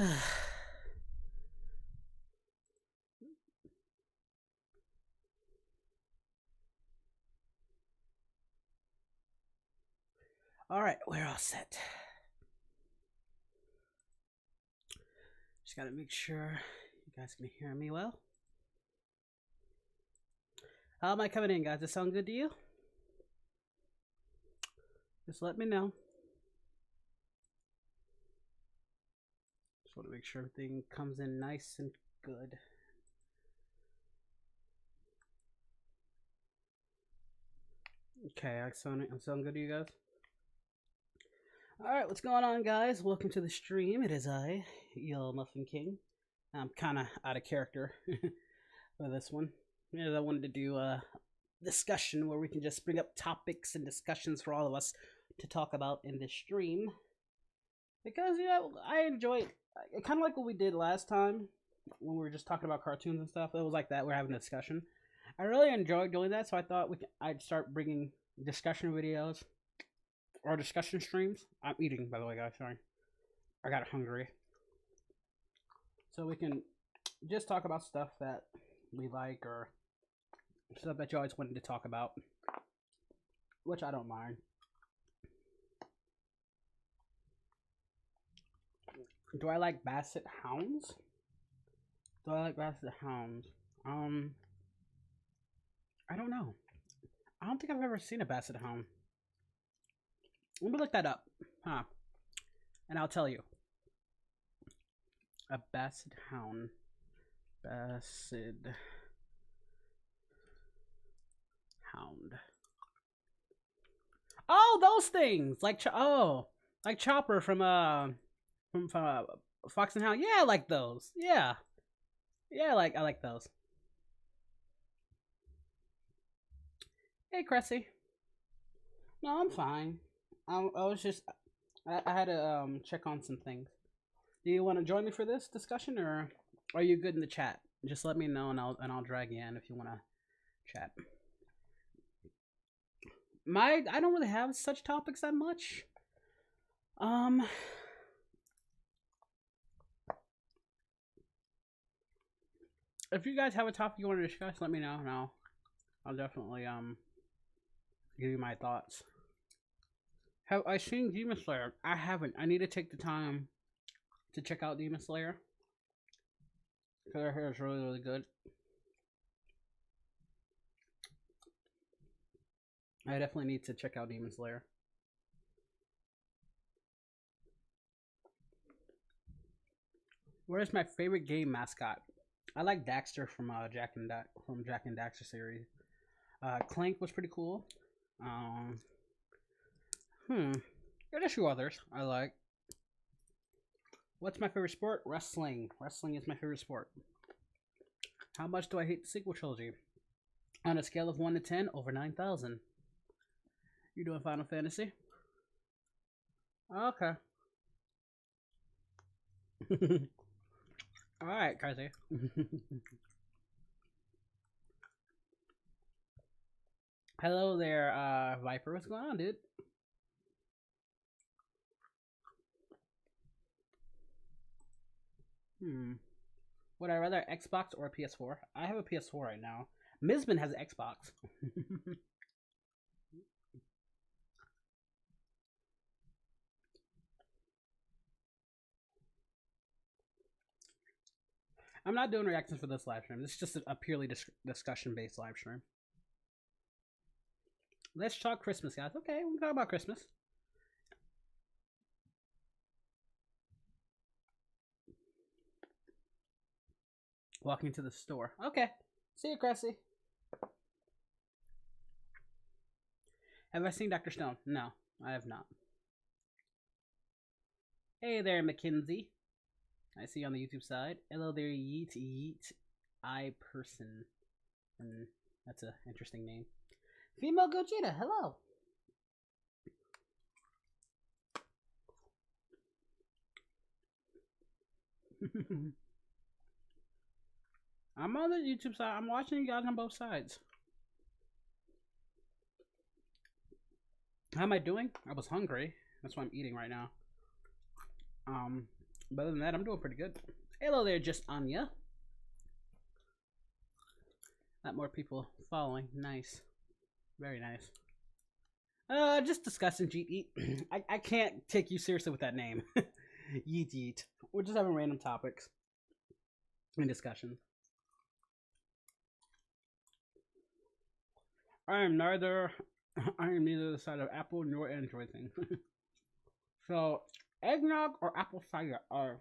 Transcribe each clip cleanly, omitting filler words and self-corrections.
All right, we're all set. Just gotta make sure you guys can hear me well. How am I coming in, guys? Does it sound good to you? Just let me know. Just want to make sure everything comes in nice and good. Okay, I sound good to you guys? Alright, what's going on, guys? Welcome to the stream. It is I, Yellow Muffin King. I'm kind of out of character for this one. Yeah, I wanted to do a discussion where we can just bring up topics and discussions for all of us to talk about in this stream. Because, you know, I enjoy it. Kind of like what we did last time when we were just talking about cartoons and stuff. It was like that. We're having a discussion. I really enjoyed doing that, so I thought I'd start bringing discussion videos or discussion streams. I'm eating, by the way, guys. Sorry. I got hungry. So we can just talk about stuff that we like or stuff that you always wanted to talk about, which I don't mind. Do I like Basset Hounds? Do I like Basset Hounds? I don't know. I don't think I've ever seen a Basset Hound. Let me look that up. Huh. And I'll tell you. A Basset Hound. Basset Hound. Oh, those things! Like, like Chopper from Fox and Hound. Yeah, I like those. Yeah. Yeah, I like those. Hey, Cressy. No, I'm fine. I was just, I had to check on some things. Do you want to join me for this discussion, or are you good in the chat? Just let me know, and I'll drag you in if you want to chat. I don't really have such topics that much. If you guys have a topic you want to discuss, let me know, and I'll definitely give you my thoughts. Have I seen Demon Slayer? I haven't. I need to take the time to check out Demon Slayer, because her hair is really, really good. I definitely need to check out Demon Slayer. Where's my favorite game mascot? I like Daxter from Jack and Daxter series. Clank was pretty cool. There's a few others I like. What's my favorite sport? Wrestling. Wrestling is my favorite sport. How much do I hate the sequel trilogy? On a scale of 1 to 10, over 9,000. You doing Final Fantasy? Okay. Alright, crazy. Hello there, Viper. What's going on, dude? Would I rather Xbox or a PS4? I have a PS4 right now. Mizman has an Xbox. I'm not doing reactions for this live stream. This is just a purely discussion-based live stream. Let's talk Christmas, guys. Okay, we can talk about Christmas. Walking to the store. Okay. See you, Cressy. Have I seen Dr. Stone? No, I have not. Hey there, Mackenzie. I see you on the YouTube side. Hello there, Yeet I person. That's an interesting name. Female Gogeta, hello. I'm on the YouTube side. I'm watching you guys on both sides. How am I doing? I was hungry. That's why I'm eating right now. But other than that, I'm doing pretty good. Hello there, just Anya. Not more people following. Nice. Very nice. Just discussing Yeet Yeet. I can't take you seriously with that name. Yeet Yeet. We're just having random topics and discussions. I am neither the side of Apple nor Android thing. So, eggnog or apple cider or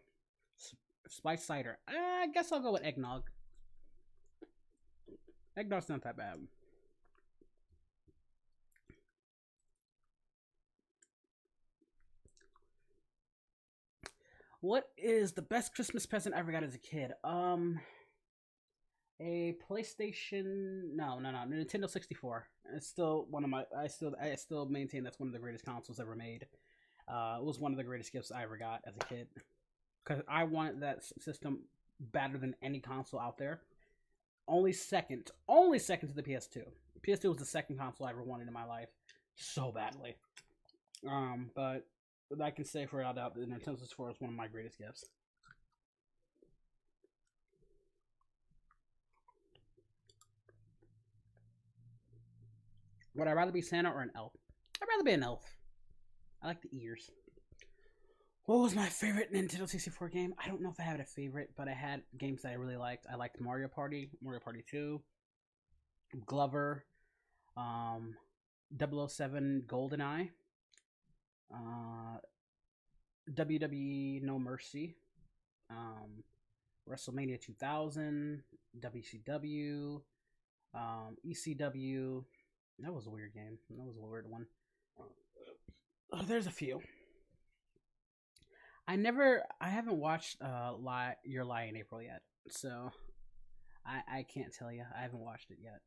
spice cider? I guess I'll go with eggnog. Eggnog's not that bad. What is the best Christmas present I ever got as a kid? A PlayStation. No, Nintendo 64. It's still one of my. I still maintain that's one of the greatest consoles ever made. It was one of the greatest gifts I ever got as a kid because I wanted that system better than any console out there. Only second to the PS2. PS2 was the second console I ever wanted in my life, so badly. But I can say for a doubt that the Nintendo 64 is one of my greatest gifts. Would I rather be Santa or an elf? I'd rather be an elf. I like the ears. What was my favorite Nintendo 64 game? I don't know if I had a favorite, but I had games that I really liked. I liked Mario Party, Mario Party 2, Glover, 007 GoldenEye, WWE No Mercy, WrestleMania 2000, WCW, ECW. That was a weird game. That was a weird one. There's a few. I haven't watched Your Lie in April yet, so I can't tell you. I haven't watched it yet.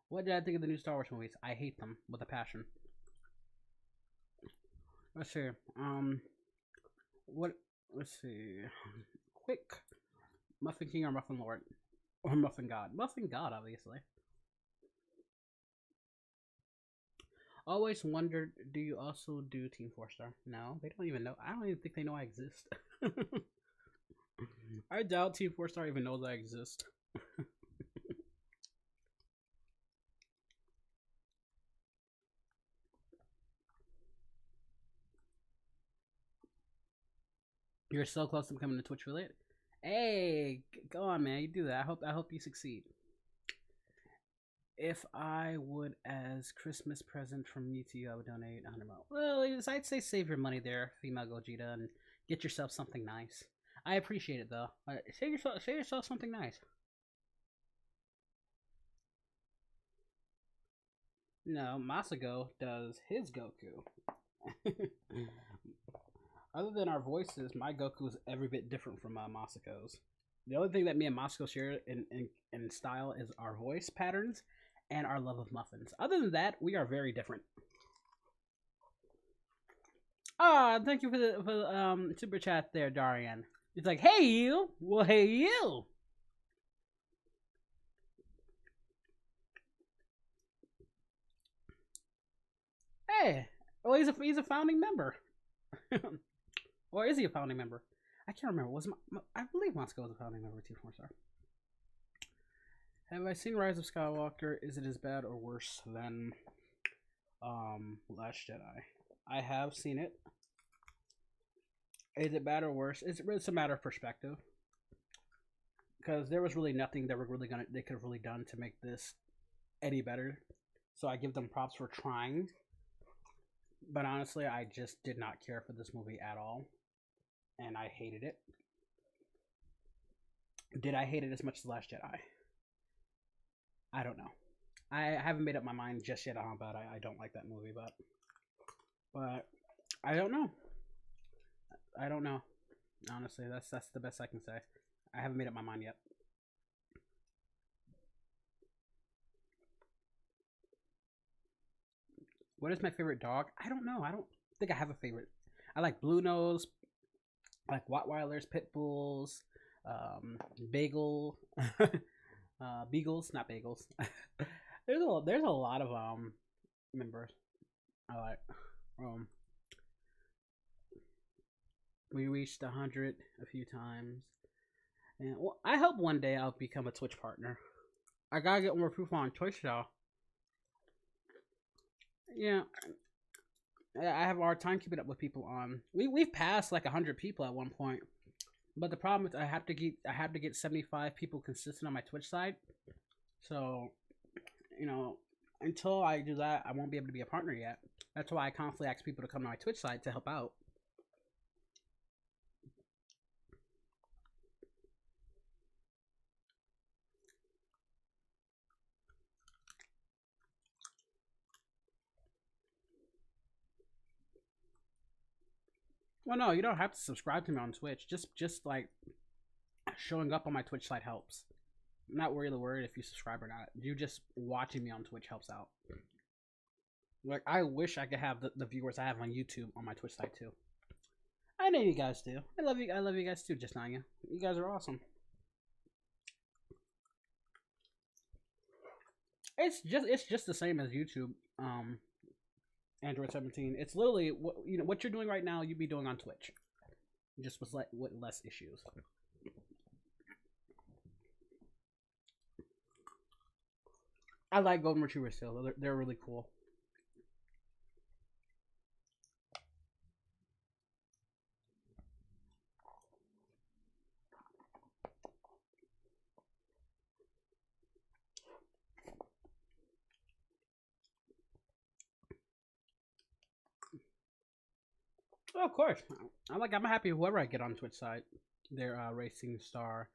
What did I think of the new Star Wars movies? I hate them with a passion. Let's see. Let's see. Quick. Muffin King or Muffin Lord? Or Muffin God? Muffin God, obviously. Always wondered, do you also do Team 4-Star? No, they don't even know. I don't even think they know I exist. I doubt Team 4-Star even knows I exist. You're so close to becoming a Twitch affiliate. Hey, go on, man. You do that. I hope you succeed. If I would, as Christmas present from me to you, I would donate 100 mil. Well, I'd say save your money there, female Gogeta, and get yourself something nice. I appreciate it though. Save yourself something nice. No, Masago does his Goku. Other than our voices, my Goku is every bit different from Masako's. The only thing that me and Masako share in style is our voice patterns and our love of muffins. Other than that, we are very different. Ah, thank you for the super chat there, Darian. It's like, hey you, well hey you. Hey, well he's a founding member. Or is he a founding member? I can't remember. I believe Moscow was a founding member too, 4-Star. Have I seen Rise of Skywalker? Is it as bad or worse than Last Jedi? I have seen it. Is it bad or worse? It's a matter of perspective. Because there was really nothing they could have really done to make this any better. So I give them props for trying. But honestly, I just did not care for this movie at all. And I hated it. Did I hate it as much as Last Jedi? I don't know. I haven't made up my mind just yet on about I don't like that movie, but I don't know. I don't know. Honestly, that's the best I can say. I haven't made up my mind yet. What is my favorite dog? I don't know. I don't think I have a favorite. I like Blue Nose. I like Rottweilers, Pit Bulls, Bagel, Beagles, not Bagels. there's a lot of members I like. Um, we reached 100 a few times, and well, I hope one day I'll become a Twitch partner. I gotta get more proof on Twitch though. Yeah, I have a hard time keeping up with people on. We've passed like 100 people at one point, but the problem is I have to get 75 people consistent on my Twitch side. So, you know, until I do that, I won't be able to be a partner yet. That's why I constantly ask people to come to my Twitch side to help out. Well, no, you don't have to subscribe to me on Twitch. Just like showing up on my Twitch side helps. I'm not really worried if you subscribe or not. You just watching me on Twitch helps out. Like, I wish I could have the viewers I have on YouTube on my Twitch side too. I know you guys do. I love you guys too, just not you. You guys are awesome. It's just the same as YouTube. Android 17. It's literally what you're doing right now. You'd be doing on Twitch, just with less issues. I like golden retrievers still. They're really cool. Oh, of course. I'm happy whoever I get on Twitch side. They're Racing Star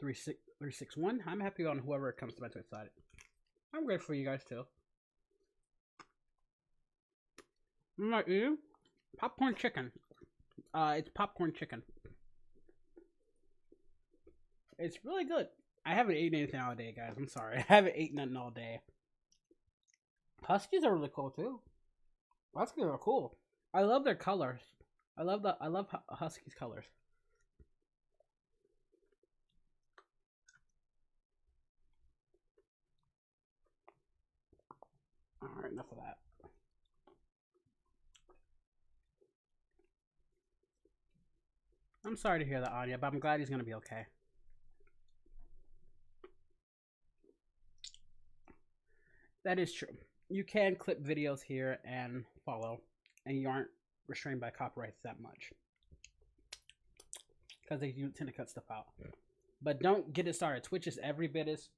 361. I'm happy on whoever comes to my Twitch side. I'm grateful for you guys too. I'm like you. Popcorn chicken. It's popcorn chicken. It's really good. I haven't eaten anything all day, guys. I'm sorry. I haven't eaten nothing all day. Huskies are really cool too. Huskies are cool. I love their colors. I love Huskies colors. Alright, enough of that. I'm sorry to hear that, Anya, but I'm glad he's gonna be okay. That is true. You can clip videos here and follow, and you aren't restrained by copyrights that much. Because they do tend to cut stuff out. But don't get it started. Twitch is every bit as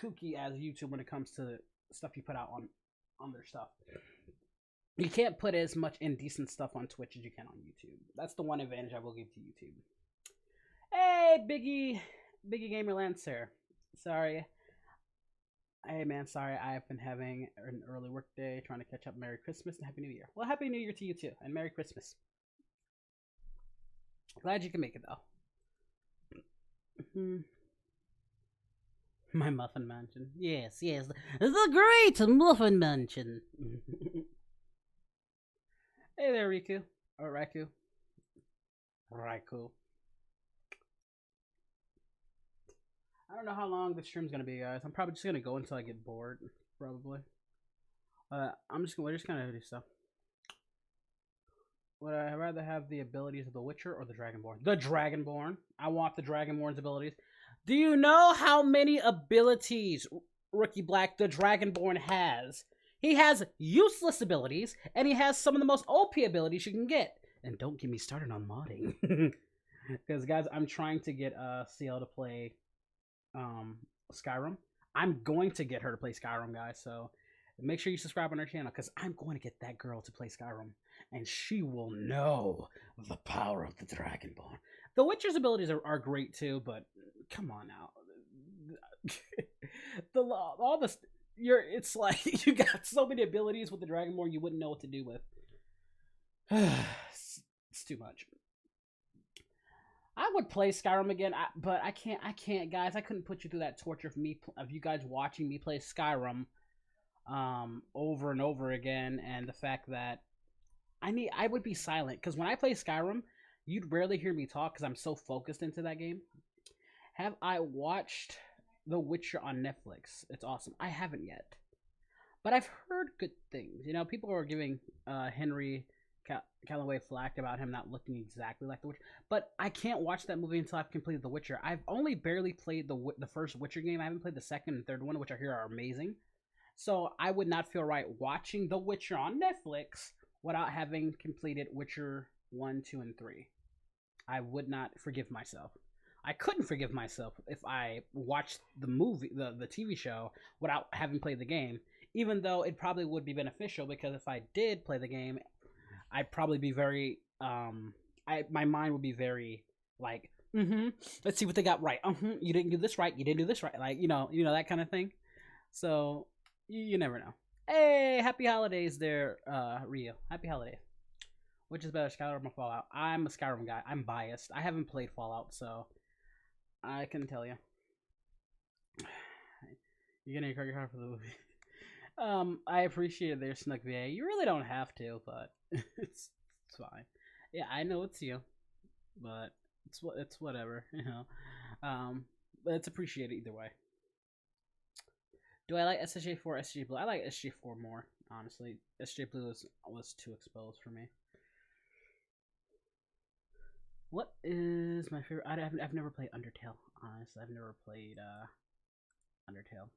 kooky as YouTube when it comes to stuff you put out on their stuff. You can't put as much indecent stuff on Twitch as you can on YouTube. That's the one advantage I will give to YouTube. Hey, Biggie Gamer Lancer. Sorry. Hey man, sorry, I've been having an early work day trying to catch up. Merry Christmas and Happy New Year. Well, Happy New Year to you too, and Merry Christmas. Glad you can make it though. My Muffin Mansion. Yes, the great Muffin Mansion. Hey there, Riku. Or Raikou. I don't know how long the stream's gonna be, guys. I'm probably just gonna go until I get bored, probably. We're just gonna do stuff. Would I rather have the abilities of the Witcher or the Dragonborn? The Dragonborn. I want the Dragonborn's abilities. Do you know how many abilities Rookie Black the Dragonborn has? He has useless abilities, and he has some of the most OP abilities you can get. And don't get me started on modding. Because, guys, I'm trying to get CL to play Skyrim. I'm going to get her to play Skyrim, guys, so make sure you subscribe on her channel, because I'm going to get that girl to play Skyrim, and she will know the power of the Dragonborn. The Witcher's abilities are great too, but come on now. It's like you got so many abilities with the Dragonborn you wouldn't know what to do with. It's too much. I would play Skyrim again, but I can't, guys. I couldn't put you through that torture of you guys watching me play Skyrim over and over again, and the fact that I would be silent, because when I play Skyrim, you'd rarely hear me talk because I'm so focused into that game. Have I watched The Witcher on Netflix? It's awesome. I haven't yet. but I've heard good things. You know, people are giving Henry Callaway flack about him not looking exactly like The Witcher, but I can't watch that movie until I've completed The Witcher. I've only barely played the first Witcher game. I haven't played the second and third one, which I hear are amazing. So I would not feel right watching The Witcher on Netflix without having completed Witcher 1, 2, and 3. I would not forgive myself. I couldn't forgive myself if I watched the movie, the TV show, without having played the game. Even though it probably would be beneficial, because if I did play the game, I'd probably be very my mind would be very like, let's see what they got right. You didn't do this right. You didn't do this right. Like, you know that kind of thing. So you never know. Hey, happy holidays there, Rio. Happy holidays. Which is better, Skyrim or Fallout? I'm a Skyrim guy. I'm biased. I haven't played Fallout, so I can tell you. You're gonna credit card for the movie. I appreciate it there, Snook VA. You really don't have to, but it's fine. Yeah, I know it's you, but it's whatever, you know. But it's appreciated either way. Do I like SSJ4 or SSJ Blue? I like SSJ4 more, honestly. SSJ Blue was too exposed for me. What is my favorite? I've never played Undertale, honestly. I've never played Undertale.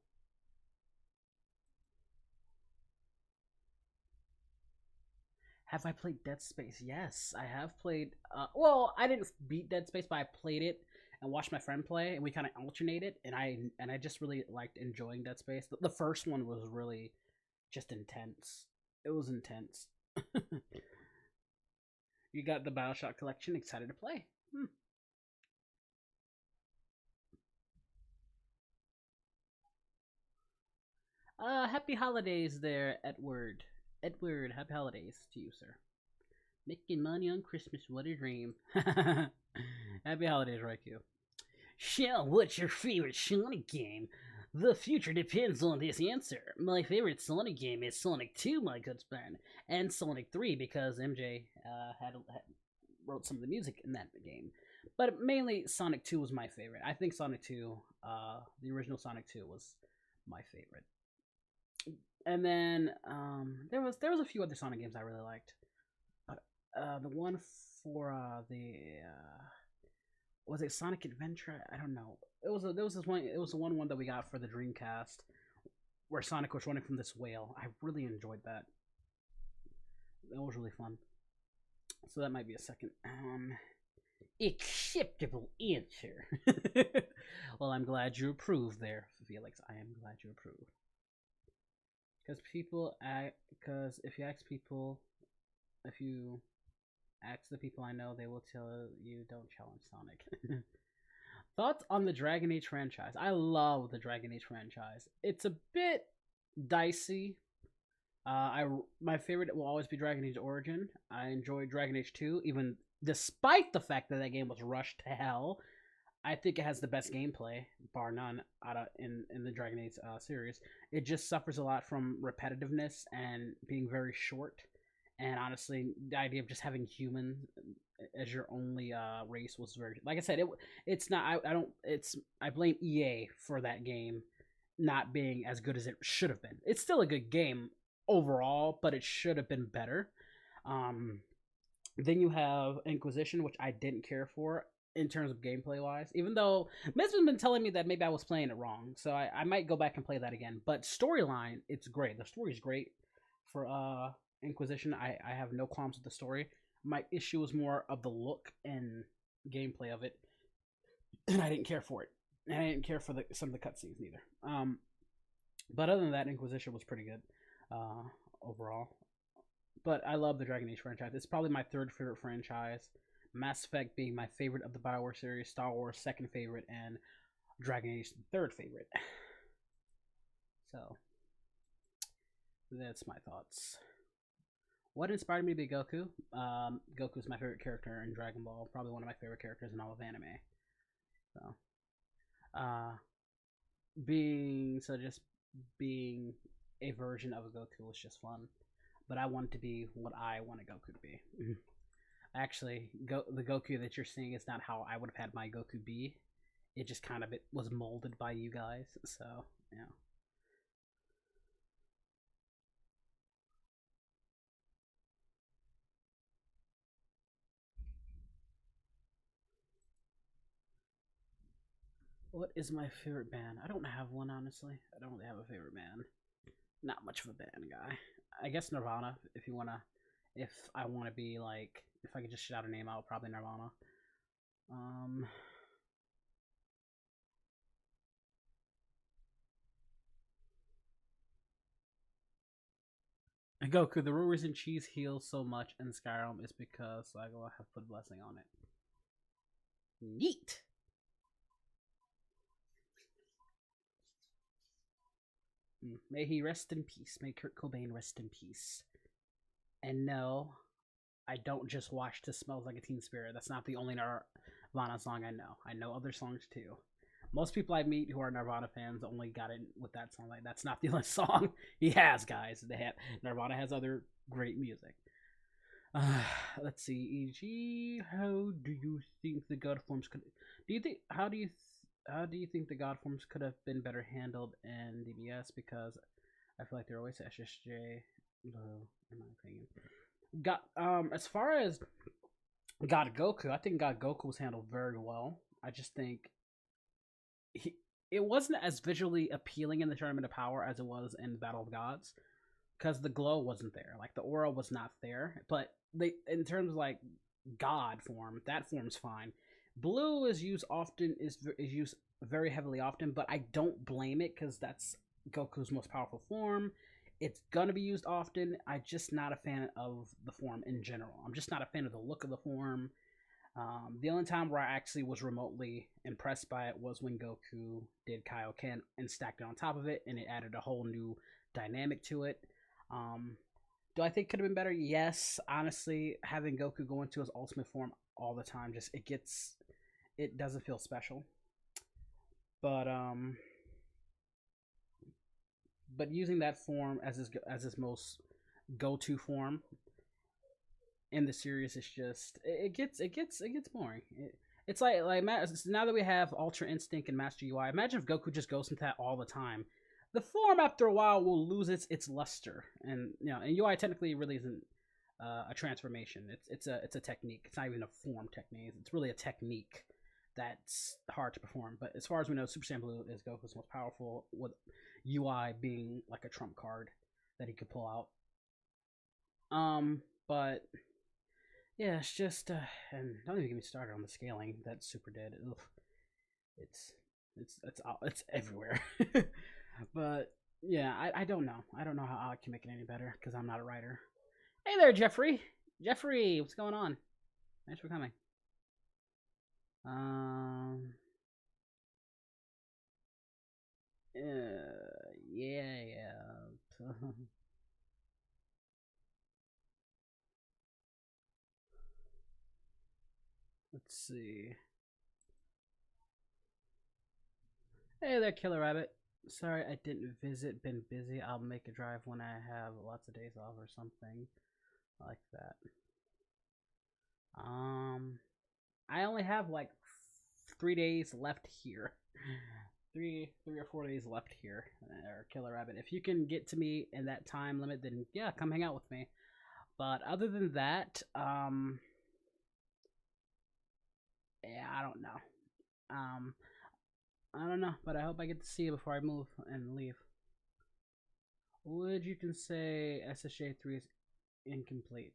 Have I played Dead Space? Yes, I have played. Well, I didn't beat Dead Space, but I played it and watched my friend play, and we kind of alternated. And I just really liked enjoying Dead Space. The first one was really just intense. It was intense. You got the BioShock collection. Excited to play. Happy holidays there, Edward. Edward, happy holidays to you, sir. Making money on Christmas, what a dream. Happy holidays, Raikou. Shell, what's your favorite Sonic game? The future depends on this answer. My favorite Sonic game is Sonic 2, my good friend, and Sonic 3 because MJ wrote some of the music in that game. But mainly Sonic 2 was my favorite. I think Sonic 2, the original Sonic 2 was my favorite. And then there was a few other Sonic games I really liked, but the one for was it Sonic Adventure? I don't know. It was the one that we got for the Dreamcast, where Sonic was running from this whale. I really enjoyed that. That was really fun. So that might be a second. Acceptable answer. Well, I'm glad you approve there, Felix. I am glad you approve. Because if you ask the people I know, they will tell you don't challenge Sonic. Thoughts on the Dragon Age franchise? I love the Dragon Age franchise. It's a bit dicey. My favorite will always be Dragon Age Origin. I enjoyed Dragon Age 2, even despite the fact that game was rushed to hell. I think it has the best gameplay, bar none, in the Dragon Age series. It just suffers a lot from repetitiveness and being very short. And honestly, the idea of just having humans as your only race was very, like I said, it's not. I blame EA for that game not being as good as it should have been. It's still a good game overall, but it should have been better. Then you have Inquisition, which I didn't care for in terms of gameplay wise, even though Miz has been telling me that maybe I was playing it wrong, so I might go back and play that again. But storyline, it's great. The story's great for Inquisition. I have no qualms with the story. My issue was more of the look and gameplay of it, and I didn't care for it. And I didn't care for some of the cutscenes neither. But other than that, Inquisition was pretty good overall. But I love the Dragon Age franchise. It's probably my third favorite franchise. Mass Effect being my favorite of the BioWare series, Star Wars second favorite, and Dragon Age third favorite. So that's my thoughts. What inspired me to be Goku? Goku's my favorite character in Dragon Ball. Probably one of my favorite characters in all of anime. So, just being a version of a Goku was just fun. But I wanted to be what I want a Goku to be. Actually, the Goku that you're seeing is not how I would have had my Goku be. It just kind of was molded by you guys. So, yeah. What is my favorite band? I don't have one, honestly. I don't really have a favorite band. Not much of a band guy. I guess Nirvana, if you wanna, if I wanna be like, if I could just shout a name out, probably Nirvana. Um, Goku, the real reason cheese heals so much in Skyrim is because I go have put blessing on it. Neat. May he rest in peace. May Kurt Cobain rest in peace. And no, I don't just watch "To Smells Like a Teen Spirit." That's not the only Nirvana song I know. I know other songs too. Most people I meet who are Nirvana fans only got in with that song. Like, that's not the only song he has, guys. Nirvana has other great music. Let's see. E.g., how do you think the God forms could? Do you think how do you think the God forms could have been better handled in DBS? Because I feel like they're always SSJ, low, in my opinion. As far as God Goku, I think God Goku was handled very well. I just think it wasn't as visually appealing in the Tournament of Power as it was in Battle of Gods, because the glow wasn't there, like the aura was not there. But they, in terms of like God form, that form's fine. Blue is used often, is used very heavily often, but I don't blame it because that's Goku's most powerful form. It's gonna be used often. I'm just not a fan of the form in general. I'm just not a fan of the look of the form. The only time where I actually was remotely impressed by it was when Goku did Kaioken and stacked it on top of it, and it added a whole new dynamic to it. Do I think it could have been better? Yes. Honestly, having Goku go into his ultimate form all the time, just it doesn't feel special. But using that form as his most go-to form in the series, it's just it gets boring. It's like now that we have Ultra Instinct and Master UI, imagine if Goku just goes into that all the time. The form after a while will lose its luster, and and UI technically really isn't a transformation. It's a technique. It's not even a form technique. It's really a technique that's hard to perform. But as far as we know, Super Saiyan Blue is Goku's most powerful, with UI being like a trump card that he could pull out. But yeah, it's just and don't even get me started on the scaling that Super did. Ugh. It's everywhere. But yeah, I don't know. I don't know how I can make it any better because I'm not a writer. Hey there, Jeffrey. Jeffrey, what's going on? Thanks for coming. Yeah. Let's see. Hey there, Killer Rabbit. Sorry I didn't visit. Been busy. I'll make a drive when I have lots of days off or something like that. I only have like 3 days left here. Three or 4 days left here, or Killer Rabbit. If you can get to me in that time limit, then yeah, come hang out with me. But other than that, yeah, I don't know. I don't know, but I hope I get to see you before I move and leave. Would you can say SSJ3 is incomplete?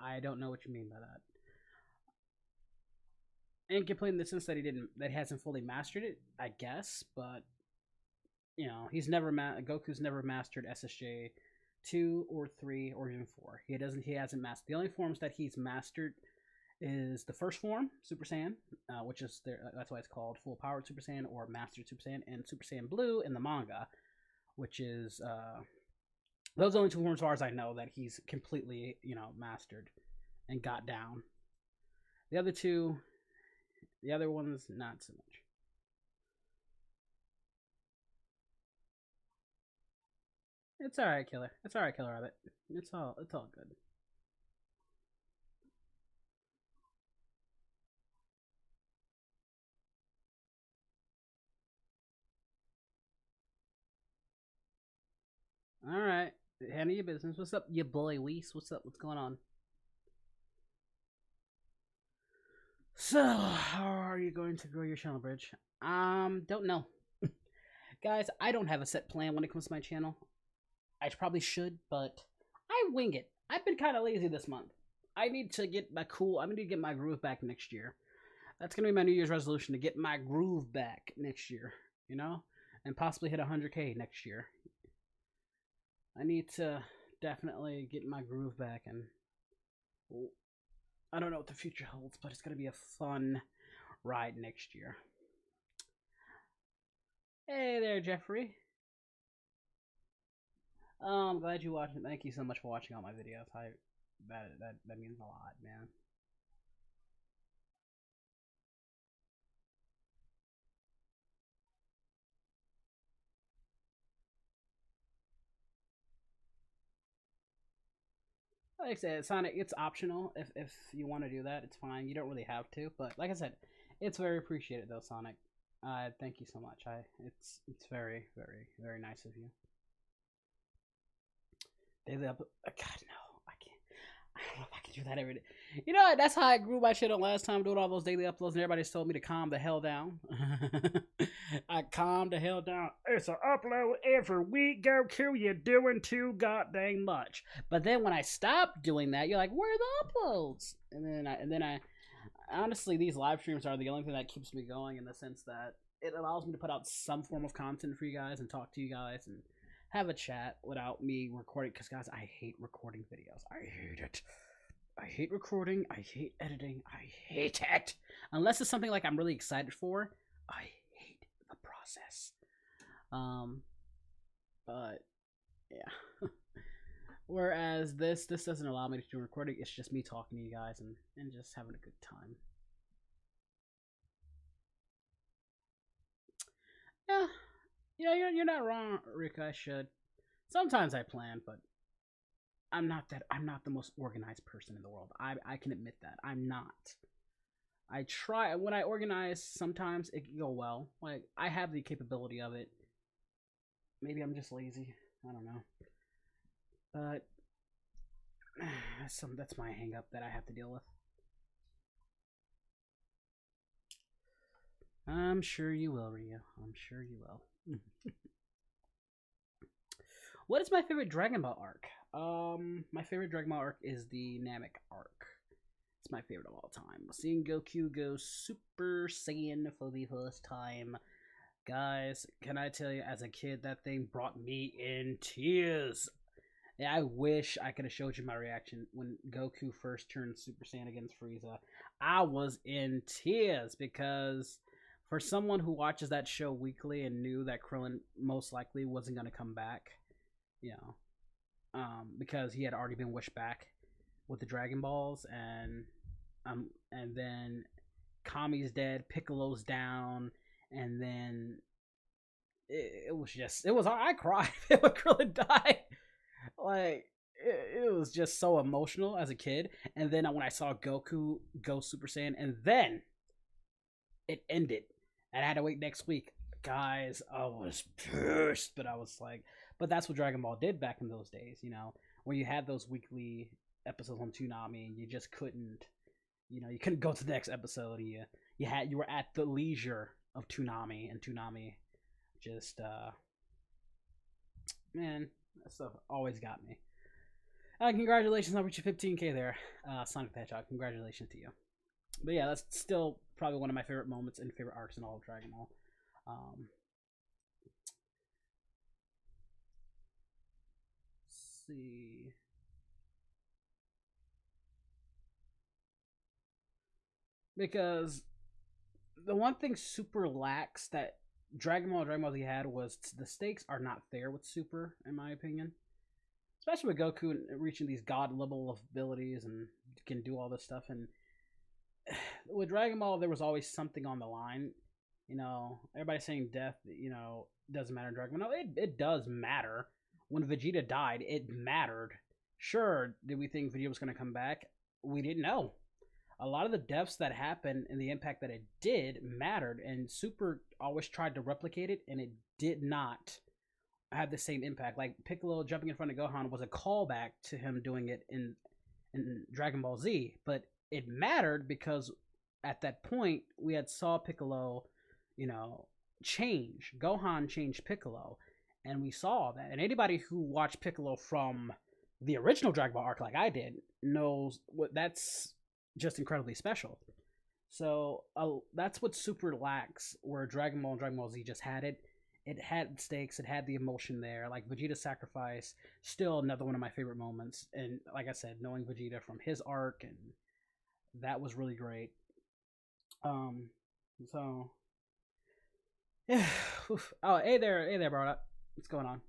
I don't know what you mean by that. Incomplete in the sense that he hasn't fully mastered it, I guess. But he's never Goku's never mastered SSJ 2 or 3 or even 4. He hasn't mastered. The only forms that he's mastered is the first form, Super Saiyan, which is that's why it's called Full Powered Super Saiyan or Mastered Super Saiyan, and Super Saiyan Blue in the manga, which is those are the only two forms, as far as I know, that he's completely mastered and got down. The other two, the other ones, not so much. It's all right, Killer. It's all right, Killer Rabbit. It's all good. All right, handle your business. What's up, you boy Weiss? What's up? What's going on? So, how are you going to grow your channel, Bridge? Don't know. Guys, I don't have a set plan when it comes to my channel. I probably should, but I wing it. I've been kind of lazy this month. I need to get my groove back next year. That's going to be my New Year's resolution, to get my groove back next year, you know? And possibly hit 100K next year. I need to definitely get my groove back, and I don't know what the future holds, but it's going to be a fun ride next year. Hey there, Jeffrey. I'm glad you watched. Thank you so much for watching all my videos. That means a lot, man. Like I said, Sonic, it's optional. If you want to do that, it's fine. You don't really have to, but like I said, it's very appreciated though, Sonic. Thank you so much. It's very, very, very nice of you. Daily upload. God, no, I can't. I don't know if I can do that every day. You know, that's how I grew my shit on last time, doing all those daily uploads, and everybody's told me to calm the hell down. I calmed the hell down. It's an upload every week, Goku. You're doing too goddamn much. But then when I stopped doing that, you're like, where are the uploads? And then I honestly, these live streams are the only thing that keeps me going, in the sense that it allows me to put out some form of content for you guys and talk to you guys and have a chat without me recording. Because guys, I hate recording videos. I hate it. I hate recording. I hate editing. I hate it. Unless it's something like I'm really excited for, I hate the process. But yeah. Whereas this doesn't allow me to do recording. It's just me talking to you guys and just having a good time. Yeah, you're not wrong, Rick. I should. Sometimes I plan, but I'm not the most organized person in the world. I can admit that. I'm not. I try. When I organize, sometimes it can go well. Like, I have the capability of it. Maybe I'm just lazy. I don't know. But that's my hang up that I have to deal with. I'm sure you will, Ryu. I'm sure you will. What is my favorite Dragon Ball arc? My favorite Dragon Ball arc is the Namek arc. It's my favorite of all time. Seeing Goku go Super Saiyan for the first time. Guys, can I tell you, as a kid, that thing brought me in tears. Yeah, I wish I could have showed you my reaction when Goku first turned Super Saiyan against Frieza. I was in tears, because for someone who watches that show weekly and knew that Krillin most likely wasn't going to come back, you know, because he had already been wished back with the Dragon Balls, and then Kami's dead, Piccolo's down, and then it was I cried when Krillin died. Like, it was just so emotional as a kid. And then when I saw Goku go Super Saiyan, and then it ended, and I had to wait next week, guys, I was pissed. But I was like, but that's what Dragon Ball did back in those days, you know, where you had those weekly episodes on Toonami, and you just couldn't, you know, you couldn't go to the next episode. And you were at the leisure of Toonami, and Toonami just man, that stuff always got me. Congratulations on reaching 15K there, Sonic the Hedgehog. Congratulations to you. But yeah, that's still probably one of my favorite moments and favorite arcs in all of Dragon Ball. Let's see. Because the one thing Super lacks that Dragon Ball Z had was the stakes are not there with Super, in my opinion. Especially with Goku reaching these god level of abilities and can do all this stuff. And with Dragon Ball, there was always something on the line. You know, everybody's saying death, you know, doesn't matter in Dragon Ball. No, it does matter. When Vegeta died, it mattered. Sure, did we think Vegeta was going to come back? We didn't know. A lot of the deaths that happened and the impact that it did mattered, and Super always tried to replicate it, and it did not have the same impact. Like Piccolo jumping in front of Gohan was a callback to him doing it in Dragon Ball Z, but it mattered because at that point we had saw Piccolo, you know, change. Gohan changed Piccolo, and we saw that. And anybody who watched Piccolo from the original Dragon Ball arc, like I did, knows what that's just incredibly special. So that's what Super lacks, where Dragon Ball and Dragon Ball Z just had it. It had stakes, it had the emotion there. Like Vegeta's sacrifice, still another one of my favorite moments. And like I said, knowing Vegeta from his arc, and that was really great. So yeah. Oh, hey there, bro. What's going on?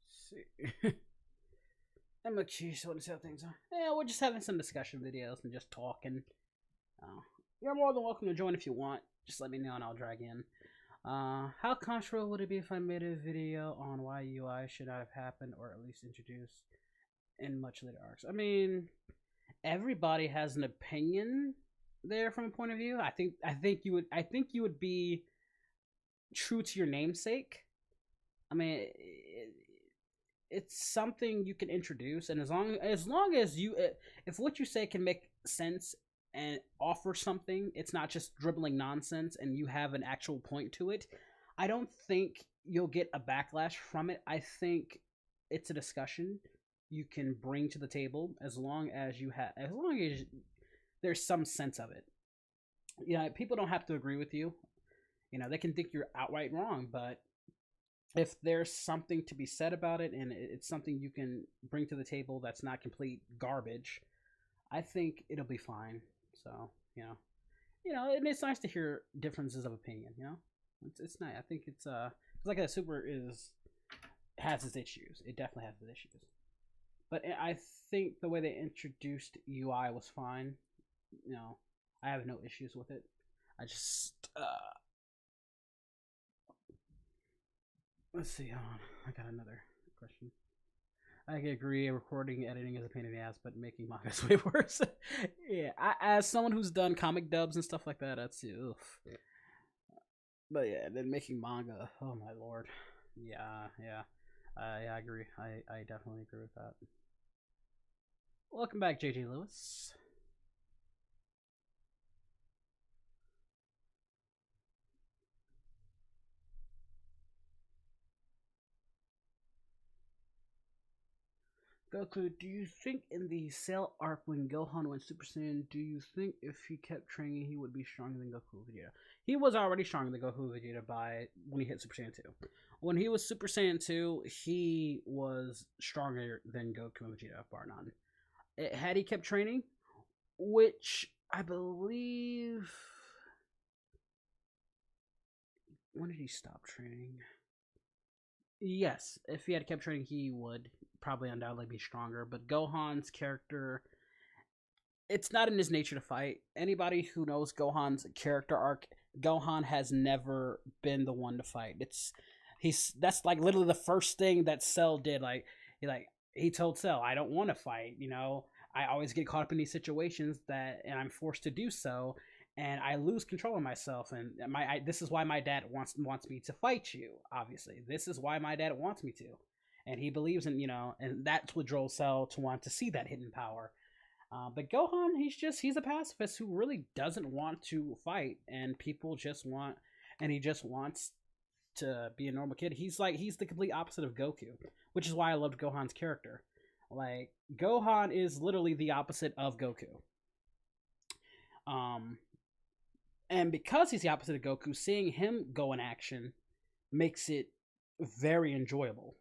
Let's see. I'm curious what to see how things are. Yeah, we're just having some discussion videos and just talking. You're more than welcome to join if you want. Just let me know and I'll drag in. How controversial would it be if I made a video on why UI should not have happened, or at least introduced in much later arcs? I mean, everybody has an opinion there from a point of view. I think you would be true to your namesake. I mean, it's something you can introduce, and as long as you, if what you say can make sense and offer something, it's not just dribbling nonsense, and you have an actual point to it, I don't think you'll get a backlash from it. I think it's a discussion you can bring to the table, as long as there's some sense of it. Yeah, people don't have to agree with you. They can think you're outright wrong, but if there's something to be said about it, and it's something you can bring to the table that's not complete garbage, I think it'll be fine. So, and it's nice to hear differences of opinion. It's nice. I think it's like a Super has its issues. It definitely has its issues, but I think the way they introduced UI was fine. I have no issues with it. I just let's see. Hold on. I got another question. I can agree. Recording, editing is a pain in the ass, but making manga is way worse. Yeah, as someone who's done comic dubs and stuff like that, that's oof. But yeah, then making manga. Oh my lord. Yeah. I agree. I definitely agree with that. Welcome back, JJ Lewis. Goku, do you think in the Cell arc when Gohan went Super Saiyan, do you think if he kept training he would be stronger than Goku Vegeta? He was already stronger than Goku Vegeta by when he hit Super Saiyan 2. When he was Super Saiyan 2, he was stronger than Goku and Vegeta, bar none. Had he kept training, which I believe... When did he stop training? Yes, if he had kept training, he would probably undoubtedly be stronger. But Gohan's character, it's not in his nature to fight. Anybody who knows Gohan's character arc, Gohan has never been the one to fight. That's like literally the first thing that Cell did. He told Cell, "I don't want to fight. I always get caught up in these situations and I'm forced to do so." And I lose control of myself, and this is why my dad wants me to fight you. Obviously, this is why my dad wants me to, and he believes in and that's what drove Cell to want to see that hidden power. But Gohan, he's a pacifist who really doesn't want to fight, and he just wants to be a normal kid. He's the complete opposite of Goku, which is why I loved Gohan's character. Like Gohan is literally the opposite of Goku. And because he's the opposite of Goku, seeing him go in action makes it very enjoyable.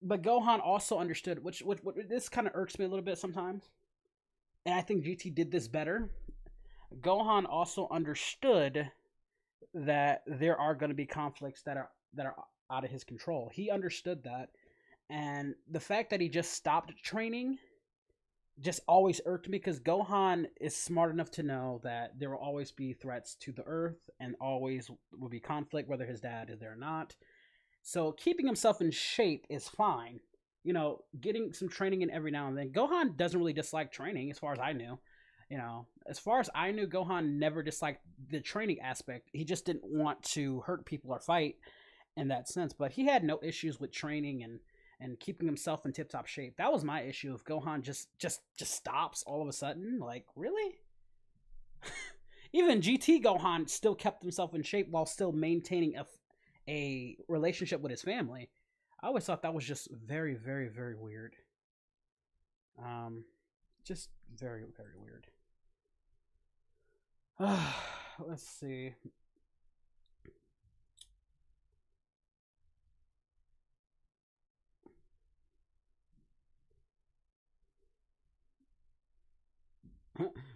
But Gohan also understood, which this kind of irks me a little bit sometimes, and I think GT did this better. Gohan also understood that there are going to be conflicts that are out of his control. He understood that, and the fact that he just stopped training just always irked me because Gohan is smart enough to know that there will always be threats to the Earth and always will be conflict, whether his dad is there or not. So keeping himself in shape is fine. You know, getting some training in every now and then. Gohan doesn't really dislike training, as far as I knew. You know, as far as I knew, Gohan never disliked the training aspect. He just didn't want to hurt people or fight in that sense. But he had no issues with training and keeping himself in tip top shape. That was my issue. If Gohan just stops all of a sudden, like really? Even GT Gohan still kept himself in shape while still maintaining a relationship with his family. I always thought that was just very, very, very weird. Just very, very weird. Let's see.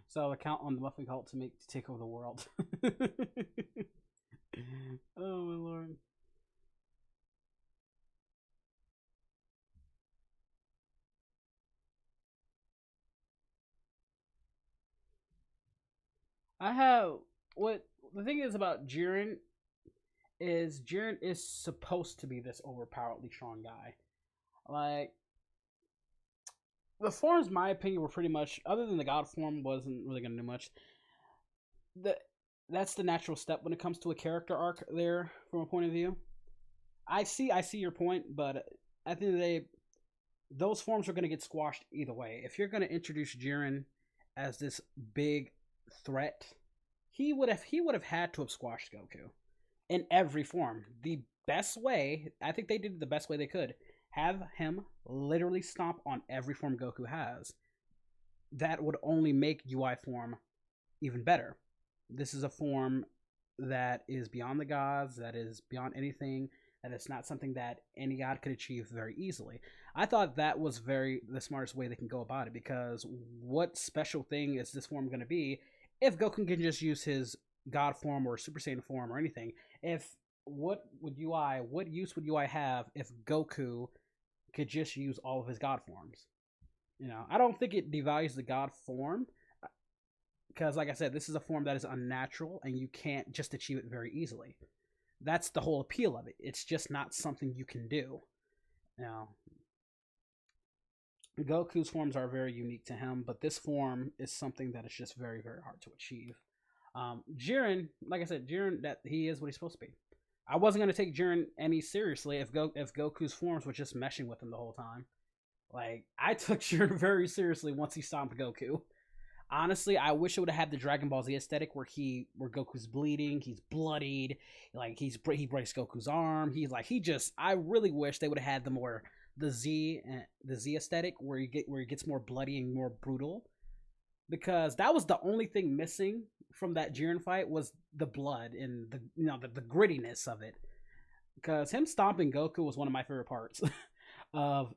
So I count on the Muffin Cult to take over the world. Oh my lord. I have what the thing is about Jiren is supposed to be this overpoweredly strong guy. Like the forms, my opinion, were pretty much other than the god form wasn't really gonna do much. The That's the natural step when it comes to a character arc there from a point of view. I see your point, but at the end of the day, those forms are gonna get squashed either way. If you're gonna introduce Jiren as this big threat, he would have had to have squashed Goku in every form. The best way, I think they did the best way they could. Have him literally stomp on every form Goku has. That would only make UI form even better. This is a form that is beyond the gods, that is beyond anything, that is not something that any god could achieve very easily. I thought that was the smartest way they can go about it, because what special thing is this form going to be if Goku can just use his god form or Super Saiyan form or anything? What use would UI have if Goku could just use all of his god forms? You know, I don't think it devalues the god form, because like I said, this is a form that is unnatural and you can't just achieve it very easily. That's the whole appeal of it. It's just not something you can do. Now, Goku's forms are very unique to him, but this form is something that is just very, very hard to achieve. Jiren, like I said, Jiren, that he is what he's supposed to be. I wasn't going to take Jiren any seriously if Goku's forms were just meshing with him the whole time. Like, I took Jiren very seriously once he stomped Goku. Honestly, I wish it would have had the Dragon Ball Z aesthetic where Goku's bleeding, he's bloodied, like he breaks Goku's arm. I really wish they would have had the Z aesthetic where he gets more bloody and more brutal, because that was the only thing missing from that Jiren fight was the blood and the grittiness of it. Because him stomping Goku was one of my favorite parts. of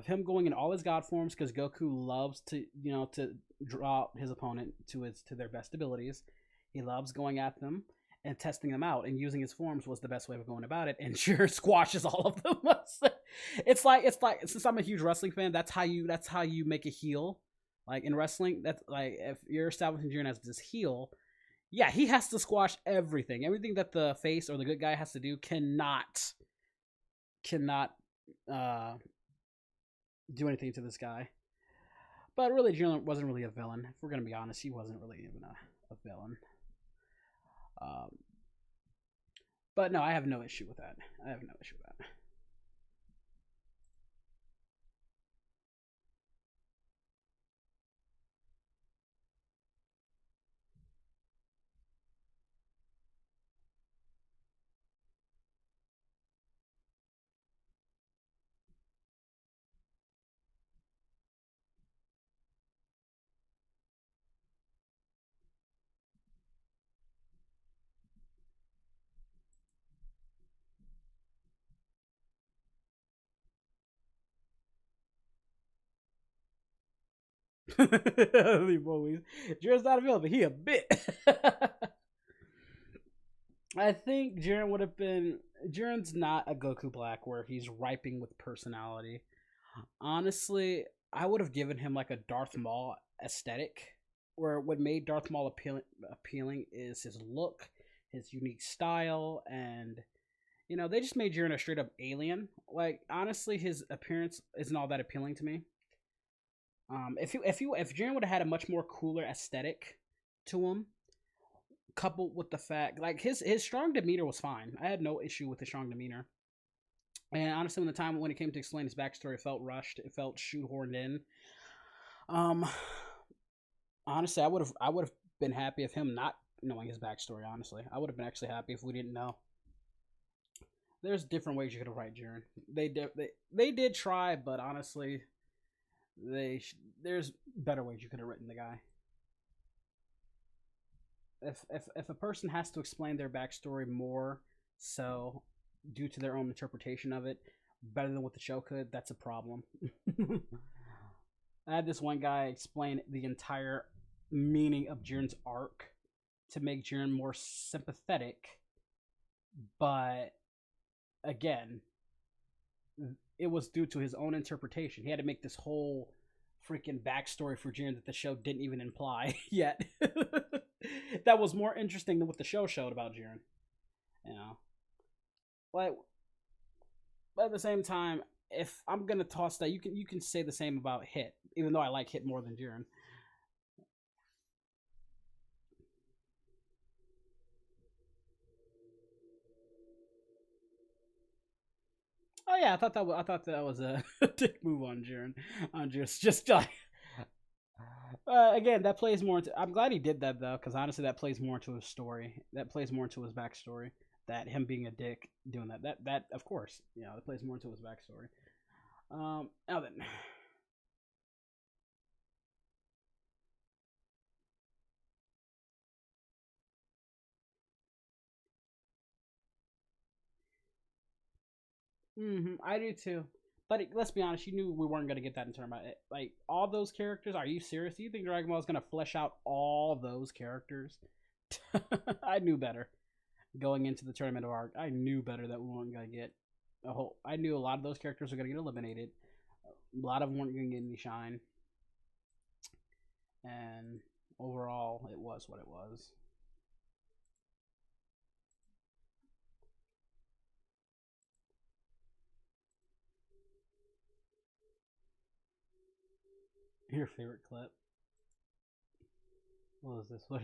him going in all his god forms, because Goku loves to draw his opponent to their best abilities. He loves going at them and testing them out, and using his forms was the best way of going about it, and sure squashes all of them. it's like since I'm a huge wrestling fan, that's how you make a heel. Like in wrestling, that's like if you're establishing Jiren as this heel, yeah, he has to squash everything that the face or the good guy has to do. Cannot do anything to this guy. But really, Jiren wasn't really a villain. If we're gonna be honest, he wasn't really even a villain. But no, I have no issue with that. Jiren's not a villain, but he a bit. I think Jiren's not a Goku Black where he's ripening with personality. Honestly, I would have given him like a Darth Maul aesthetic, where what made Darth Maul appealing is his look, his unique style, and they just made Jiren a straight up alien. Like honestly, his appearance isn't all that appealing to me. If Jiren would have had a much more cooler aesthetic to him, coupled with the fact like his strong demeanor was fine. I had no issue with his strong demeanor. And honestly, when it came to explain his backstory, it felt rushed. It felt shoehorned in. Um, honestly, I would have been happy if him not knowing his backstory. Honestly, I would have been actually happy if we didn't know. There's different ways you could have written Jiren. They did try, but honestly, there's better ways you could have written the guy. If a person has to explain their backstory more so due to their own interpretation of it better than what the show could, that's a problem. I had this one guy explain the entire meaning of Jiren's arc to make Jiren more sympathetic, but again, it was due to his own interpretation. He had to make this whole freaking backstory for Jiren that the show didn't even imply yet. That was more interesting than what the show showed about Jiren. But at the same time, if I'm gonna toss that, you can say the same about Hit, even though I like Hit more than Jiren. Oh yeah, I thought that was a dick move on Jiren. On just like again, that plays more into. I'm glad he did that though, because honestly, that plays more into his story. That plays more into his backstory. That him being a dick doing that of course, it plays more into his backstory. Now then. I do too. But let's be honest, you knew we weren't going to get that in terms of it. Like, all those characters, are you serious? Do you think Dragon Ball is going to flesh out all those characters? I knew better. Going into the tournament of arc, I knew better that we weren't going to get a whole. I knew a lot of those characters were going to get eliminated. A lot of them weren't going to get any shine. And overall, it was what it was. Your favorite clip? What was this? What?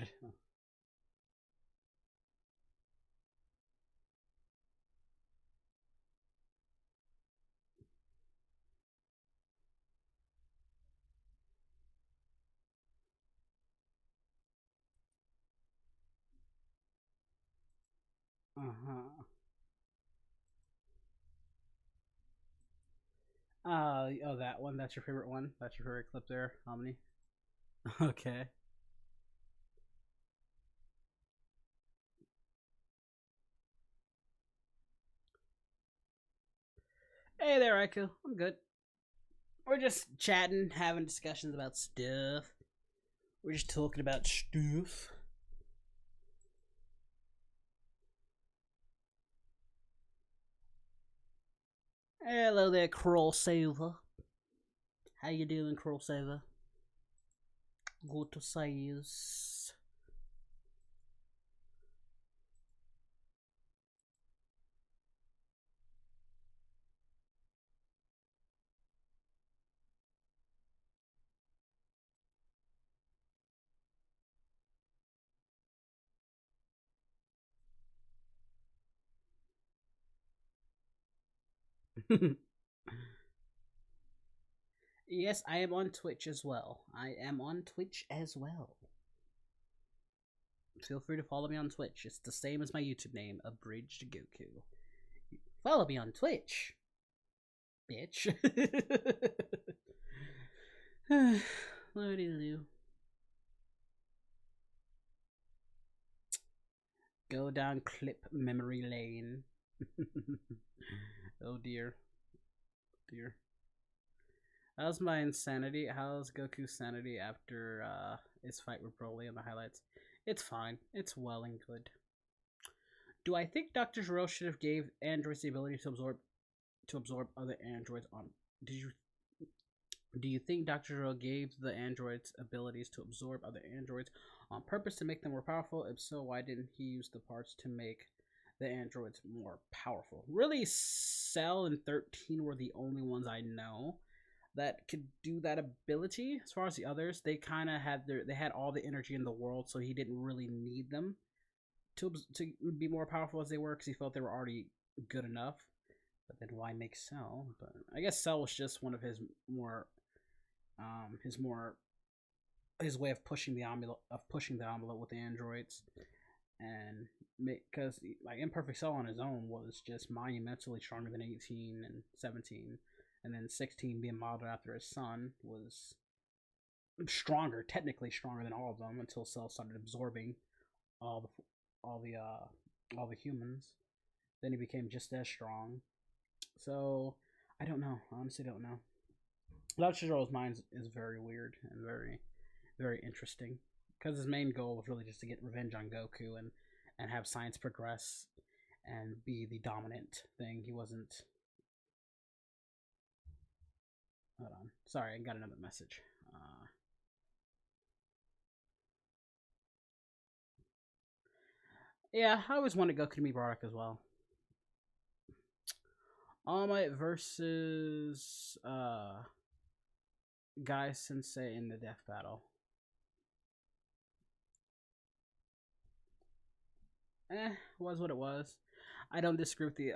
Uh-huh. Oh, that one. That's your favorite one. That's your favorite clip there. How many? Okay. Hey there, Aiku. I'm good. We're just chatting, having discussions about stuff. We're just talking about stuff. Hello there, Crossover. How you doing, Crossover? Good to see you. Yes, I am on Twitch as well. Feel free to follow me on Twitch. It's the same as my YouTube name, Abridged Goku. Follow me on Twitch, bitch. What do you do? Go down clip memory lane. Oh dear. Dear. How's my insanity? How's Goku's sanity after his fight with Broly in the highlights? It's fine. It's well and good. Do I think Dr. Gero should have gave androids the ability to absorb other androids on? Did you? Do you think Dr. Zero gave the androids abilities to absorb other androids on purpose to make them more powerful? If so, why didn't he use the parts to make the androids more powerful? Really, Cell and 13 were the only ones I know that could do that ability. As far as the others, they kind of had they had all the energy in the world, so he didn't really need them to be more powerful as they were, because he felt they were already good enough. But then why make Cell? But I guess Cell was just one of his more his way of pushing the envelope with the androids. And because like Imperfect Cell on his own was just monumentally stronger than 18 and 17, and then 16 being modeled after his son was stronger, technically stronger than all of them, until Cell started absorbing all the humans. Then he became just as strong. So I don't know. I honestly don't know. Shigero's mind is very weird and very, very interesting, because his main goal was really just to get revenge on Goku and have science progress and be the dominant thing. He wasn't. Hold on. Sorry, I got another message. Yeah, I always wanted Goku to meet Bardock as well. All Might versus Guy Sensei in the death battle. Was what it was. I don't disagree with the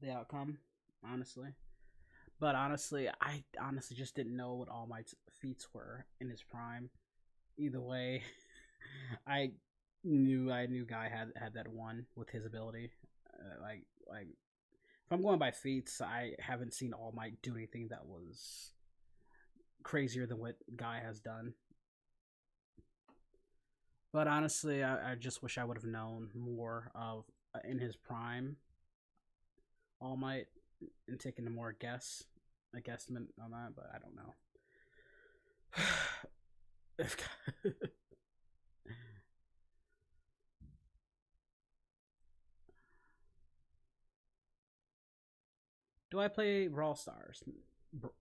outcome, honestly. But honestly, I honestly just didn't know what All Might's feats were in his prime. Either way, I knew Guy had that one with his ability. Like if I'm going by feats, I haven't seen All Might do anything that was crazier than what Guy has done. But honestly, I just wish I would have known more of in his prime All Might and taken a more guesstimate on that, but I don't know. Do I play Brawl Stars?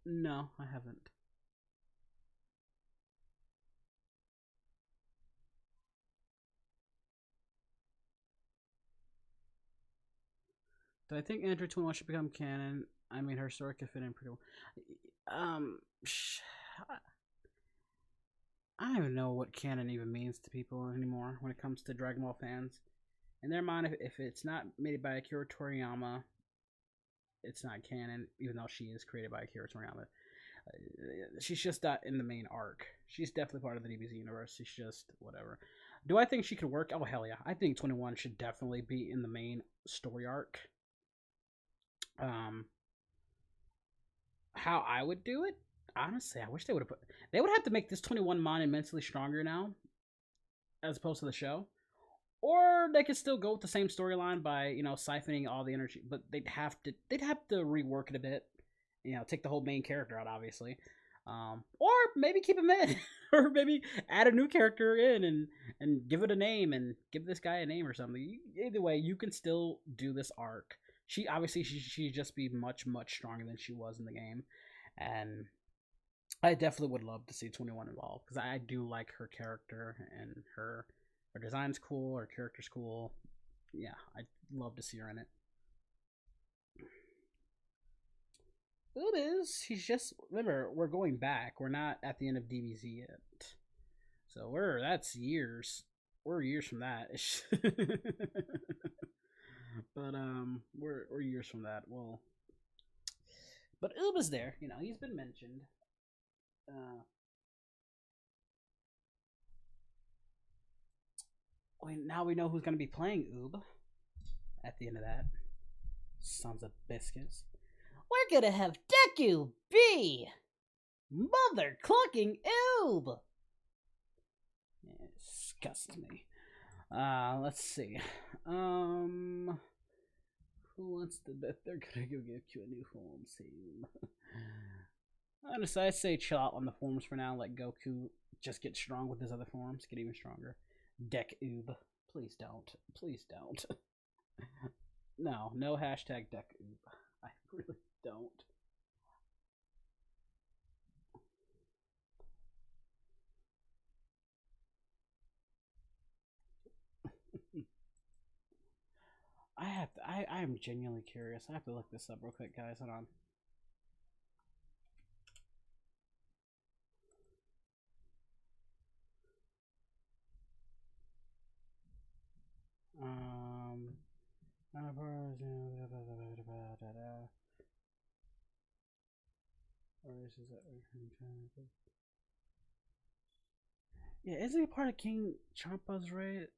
No, I haven't. Do I think Android 21 should become canon? I mean, her story could fit in pretty well. I don't even know what canon even means to people anymore when it comes to Dragon Ball fans. In their mind, if it's not made by Akira Toriyama, it's not canon, even though she is created by Akira Toriyama. She's just not in the main arc. She's definitely part of the DBZ universe. She's just whatever. Do I think she could work? Oh, hell yeah. I think 21 should definitely be in the main story arc. How I would do it? Honestly, I wish they would have put. They would have to make this 21 monumentally stronger now, as opposed to the show. Or they could still go with the same storyline by siphoning all the energy, but they'd have to rework it a bit. Take the whole main character out, obviously, or maybe keep him in, or maybe add a new character in and give it a name and give this guy a name or something. Either way, you can still do this arc. She obviously she'd just be much stronger than she was in the game, and I definitely would love to see 21 involved, because I do like her character, and her design's cool, her character's cool. Yeah, I'd love to see her in it. It is. He's just, remember, we're going back. We're not at the end of DBZ yet, so that's years. We're years from that. But we're years from that. Well, but Uba's there. He's been mentioned. Now we know who's going to be playing Oob at the end of that. Sons of biscuits. We're going to have Deku B! Mother clucking Oob! It disgusts me. Let's see. Who wants to bet they're going to give you a new form team? Honestly, I'd say chill out on the forms for now. Let Goku just get strong with his other forms. Get even stronger. Deck Oob. Please don't. Please don't. No hashtag Deck Oob. I really don't. genuinely curious. I have to look this up real quick, guys. Hold on. Yeah, isn't he part of King Champa's raid?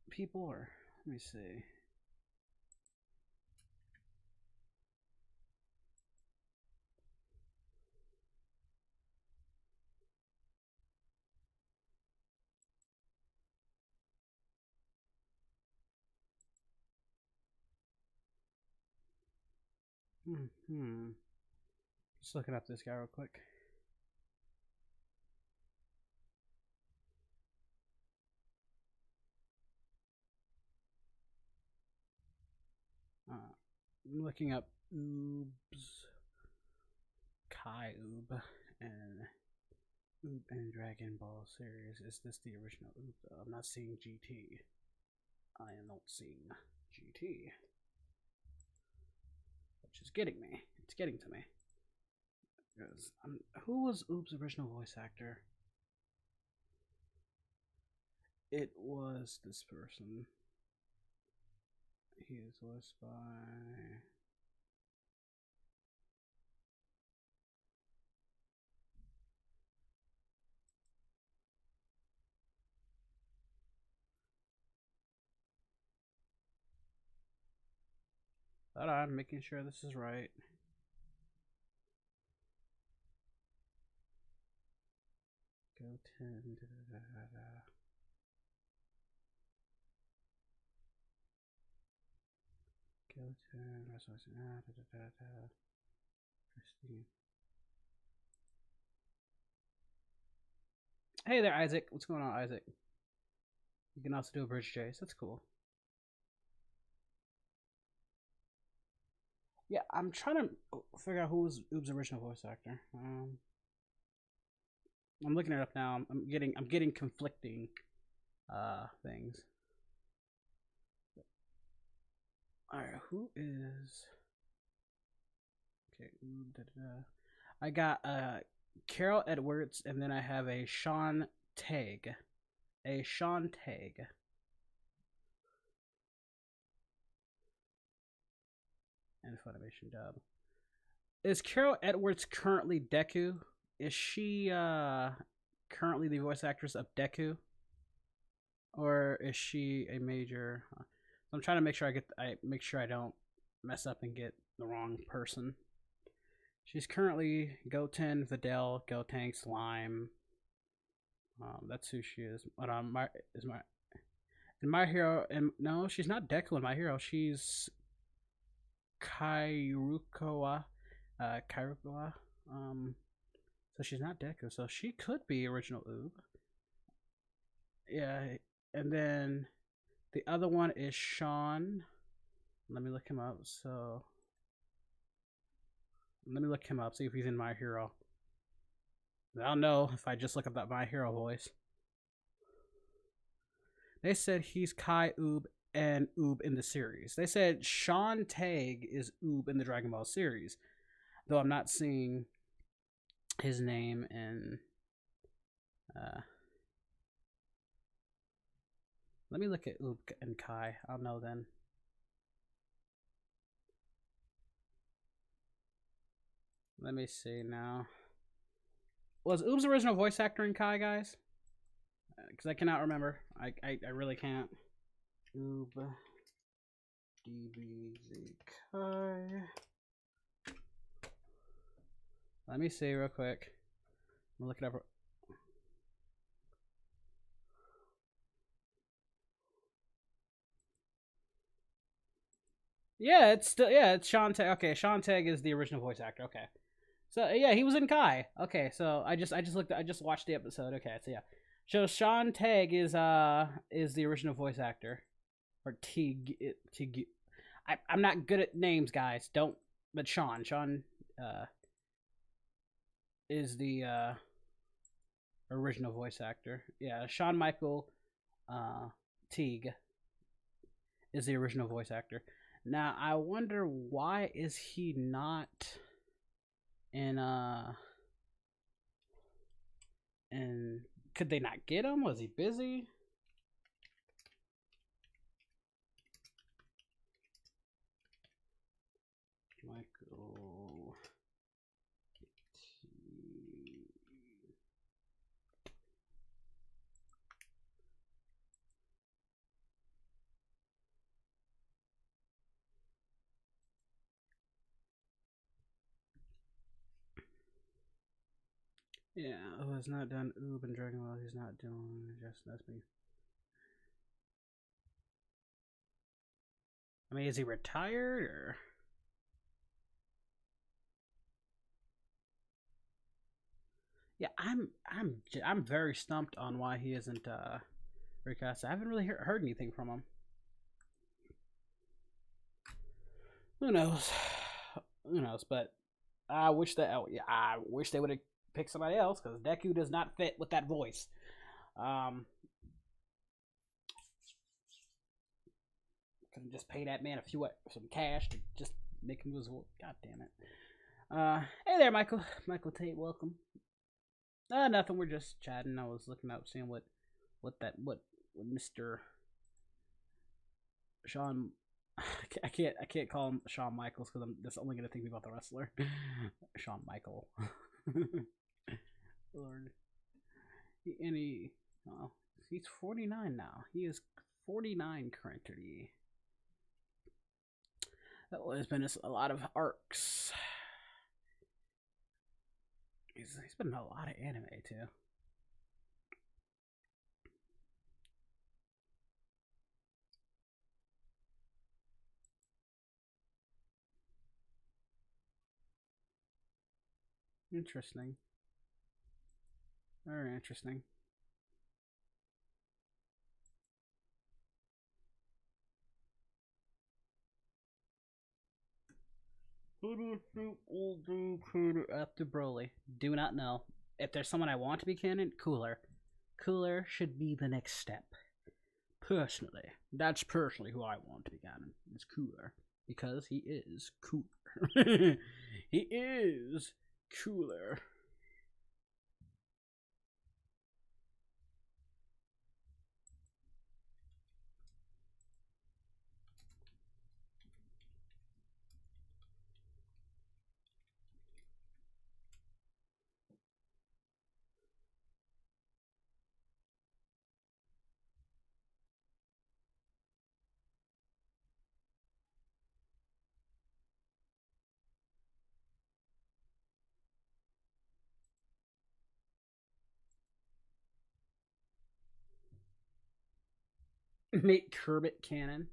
People, or let me see. Just looking up this guy real quick. I'm looking up Oobs, Kai Oob, and Oob and Dragon Ball series. Is this the original Oob? I'm not seeing GT. I am not seeing GT, which is getting me. It's getting to me. Because who was Oob's original voice actor? It was this person. He is voiced by... Hold on, making sure this is right. Go 10. Go 10. Christine. Hey there, Isaac. What's going on, Isaac? You can also do a bridge chase. That's cool. Yeah, I'm trying to figure out who was Oob's original voice actor. I'm looking it up now. I'm getting conflicting things. Alright, who is... Okay, I got Carol Edwards, and then I have a Sean Tagg. A Sean Tagg. And Funimation dub. Is Carol Edwards currently Deku? Is she currently the voice actress of Deku? Or is she a major... I'm trying to make sure I don't mess up and get the wrong person. She's currently Goten, Videl, Gotenks, Slime. That's who she is. But My Hero, and no, she's not Deku in My Hero. She's Kairukawa. So she's not Deku. So she could be original Oob. Yeah, and then the other one is Sean. Let me look him up. So let me look him up, see if he's in My Hero. I'll know if I just look up that My Hero voice. They said he's Kai Oob and Oob in the series. They said Sean Tagg is Oob in the Dragon Ball series, though I'm not seeing his name in. Let me look at Oob and Kai. I'll know then. Let me see now. Was Oob's original voice actor in Kai, guys? Because I cannot remember. I really can't. Oob DBZ Kai. Let me see real quick. I'm looking up. Yeah, it's Sean Tagg. Okay, Sean Tagg is the original voice actor. Okay, so yeah, he was in Kai. Okay, so I just watched the episode. Okay, so yeah, so Sean Tagg is the original voice actor, or Tig. I'm not good at names, guys. But Sean is the original voice actor. Yeah, Shawn Michael Teague. is the original voice actor. Now I wonder why is he not in and could they not get him? Was he busy? Michael. Yeah, who has not done Oob and Dragon Ball, he's not doing just that's me. I mean, is he retired or? Yeah, I'm very stumped on why he isn't recast. I haven't really heard anything from him. Who knows? Who knows? But I wish that I wish they would have picked somebody else because Deku does not fit with that voice. Couldn't just pay that man some cash to just make him lose. God damn it. Hey there, Michael. Michael Tate, welcome. Nothing. We're just chatting. I was looking up, seeing what Mr. Shawn. I can't call him Shawn Michaels because I'm just only gonna think about the wrestler. Shawn Michael. Lord. He's 49 now. He is 49 currently. There's been a lot of arcs. He's been in a lot of anime too. Interesting. Very interesting. After Broly. Do not know. If there's someone I want to be canon, Cooler. Cooler should be the next step. Personally. That's personally who I want to be canon. Is Cooler. Because he is cooler. He is cooler. Make Kermit canon.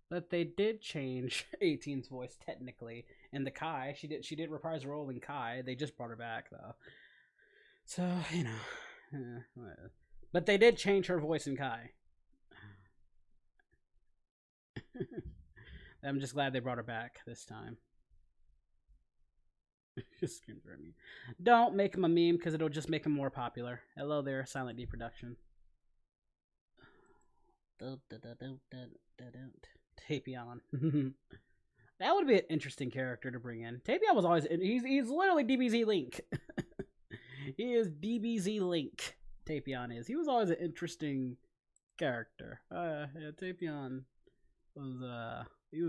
But they did change 18's voice technically in the Kai. She did reprise her role in Kai. They just brought her back though. So, you know. But they did change her voice in Kai. I'm just glad they brought her back this time. Screams at me. Don't make him a meme because it'll just make him more popular. Hello there, Silent D Production. Tapion. That would be an interesting character to bring in. Tapion was always he's literally DBZ Link. He is DBZ Link. Tapion is. He was always an interesting character. Yeah, Tapion was he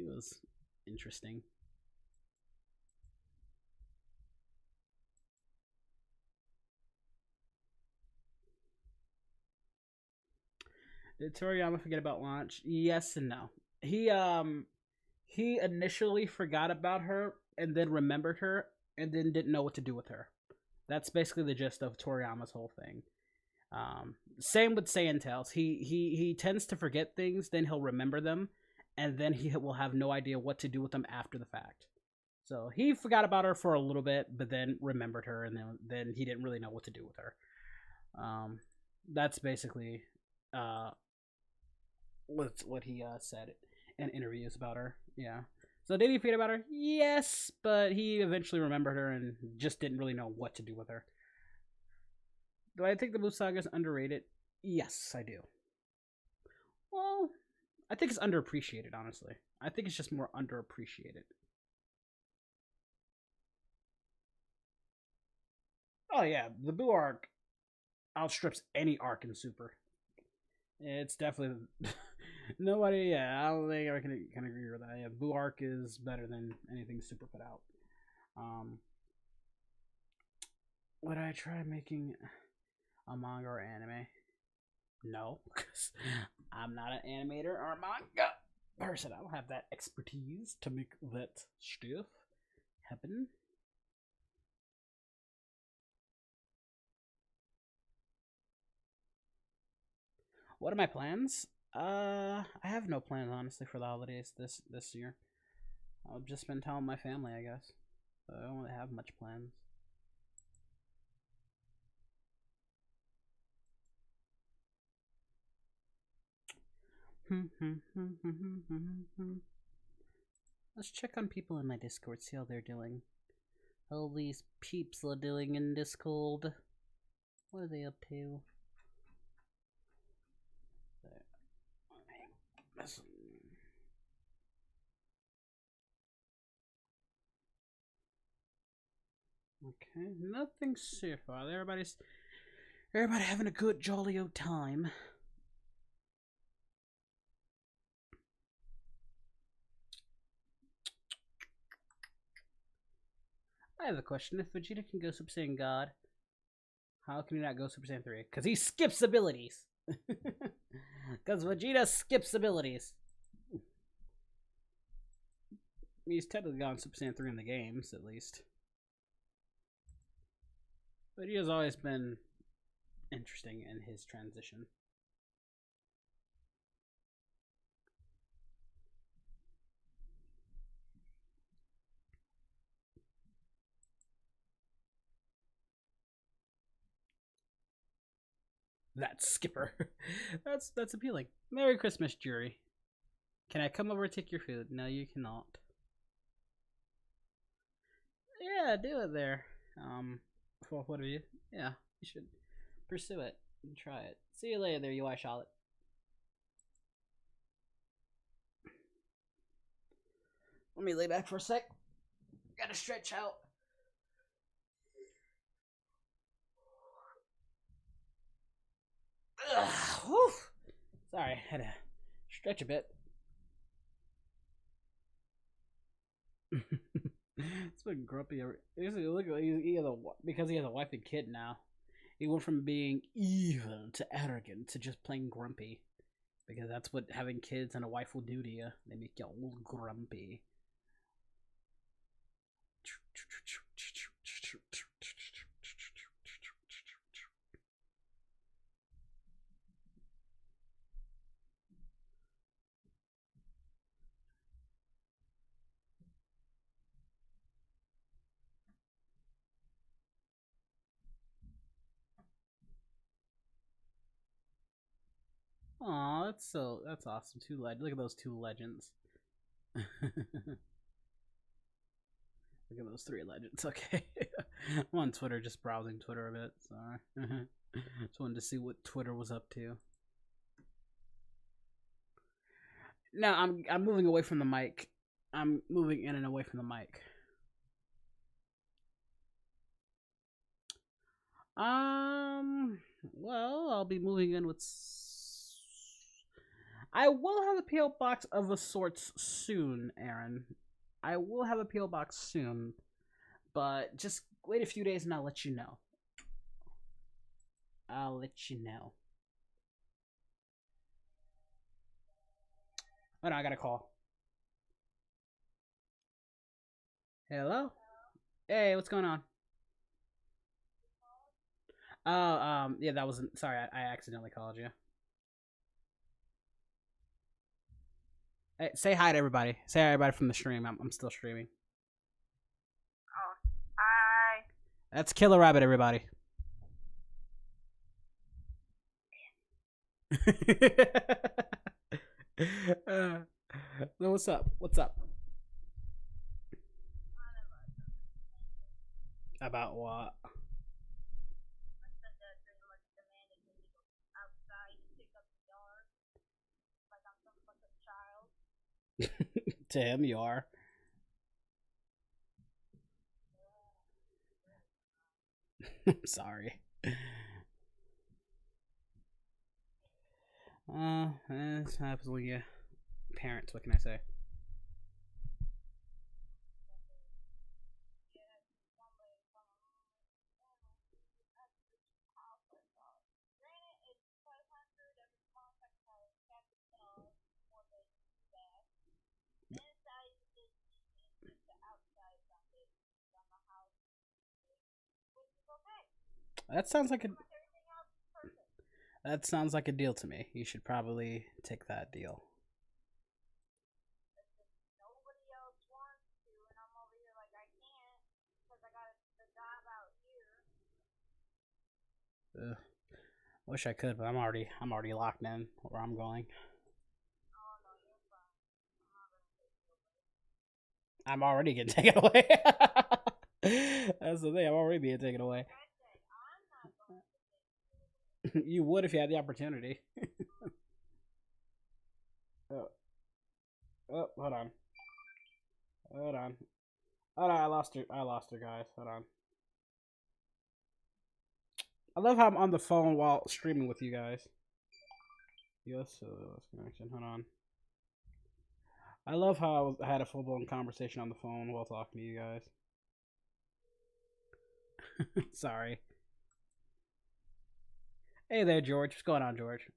was interesting. Did Toriyama forget about launch? Yes and no. He initially forgot about her and then remembered her and then didn't know what to do with her. That's basically the gist of Toriyama's whole thing. Same with Saiyan Tails. He tends to forget things, then he'll remember them, and then he will have no idea what to do with them after the fact. So he forgot about her for a little bit, but then remembered her, and then he didn't really know what to do with her. That's basically what he said in interviews about her. Yeah. So did he forget about her? Yes, but he eventually remembered her and just didn't really know what to do with her. Do I think the Blue Saga is underrated? Yes, I do. Well, I think it's underappreciated, honestly. I think it's just more underappreciated. Oh yeah, the Boo arc outstrips any arc in Super. It's definitely nobody. Yeah, I don't think I can agree with that. Yeah, Boo arc is better than anything Super put out. Would I try making a manga or anime? No, because I'm not an animator or a manga person. I don't have that expertise to make that stuff happen. What are my plans? I have no plans honestly for the holidays this year. I'll just spend time with my family, I guess. So I don't really have much plans. Let's check on people in my Discord, see how they're doing. All these peeps are doing in Discord. What are they up to? Okay, nothing so far. Everybody having a good jolly old time. I have a question. If Vegeta can go Super Saiyan God, how can he not go Super Saiyan 3? Because he skips abilities. Because Vegeta skips abilities. He's technically gone Super Saiyan 3 in the games, at least. But he has always been interesting in his transition. That skipper. That's appealing. Merry Christmas, Jury. Can I come over and take your food? No, you cannot. Yeah, do it there. What are you? Yeah, you should pursue it and try it. See you later there, UI Charlotte. Let me lay back for a sec. Gotta stretch out. Ugh, whew. Sorry, I had to stretch a bit. It's been grumpy. Look, because he has a wife and kid now. He went from being evil to arrogant to just plain grumpy. Because that's what having kids and a wife will do to you. They make you all grumpy. Aw, that's awesome. Look at those two legends. Look at those three legends. Okay. I'm on Twitter, just browsing Twitter a bit. Sorry. Just wanted to see what Twitter was up to. No, I'm moving away from the mic. I'm moving in and away from the mic. Well, I'll be moving in with. I will have a PO box of a sorts soon, Aaron. I will have a PO box soon, but just wait a few days and I'll let you know. I'll let you know. Oh no, I got a call. Hello? Hey, what's going on? Oh, yeah, that wasn't. Sorry, I accidentally called you. Hey, say hi to everybody. Say hi to everybody from the stream. I'm still streaming. Oh, hi. That's Killer Rabbit, everybody. So what's up? What's up? About what? To him, you are. I'm sorry. This happens when you parents. What can I say? That sounds like a that sounds like a deal to me. You should probably take that deal. Ugh. Wish I could, but I'm already locked in where I'm going. I'm already getting taken away. That's the thing. I'm already being taken away. You would if you had the opportunity. Oh, oh, hold on. Hold on. Hold on. I lost her, guys. Hold on. I love how I'm on the phone while streaming with you guys. Yes, connection. Hold on. I love how I had a full blown conversation on the phone while talking to you guys. Sorry. Hey there, George. What's going on, George?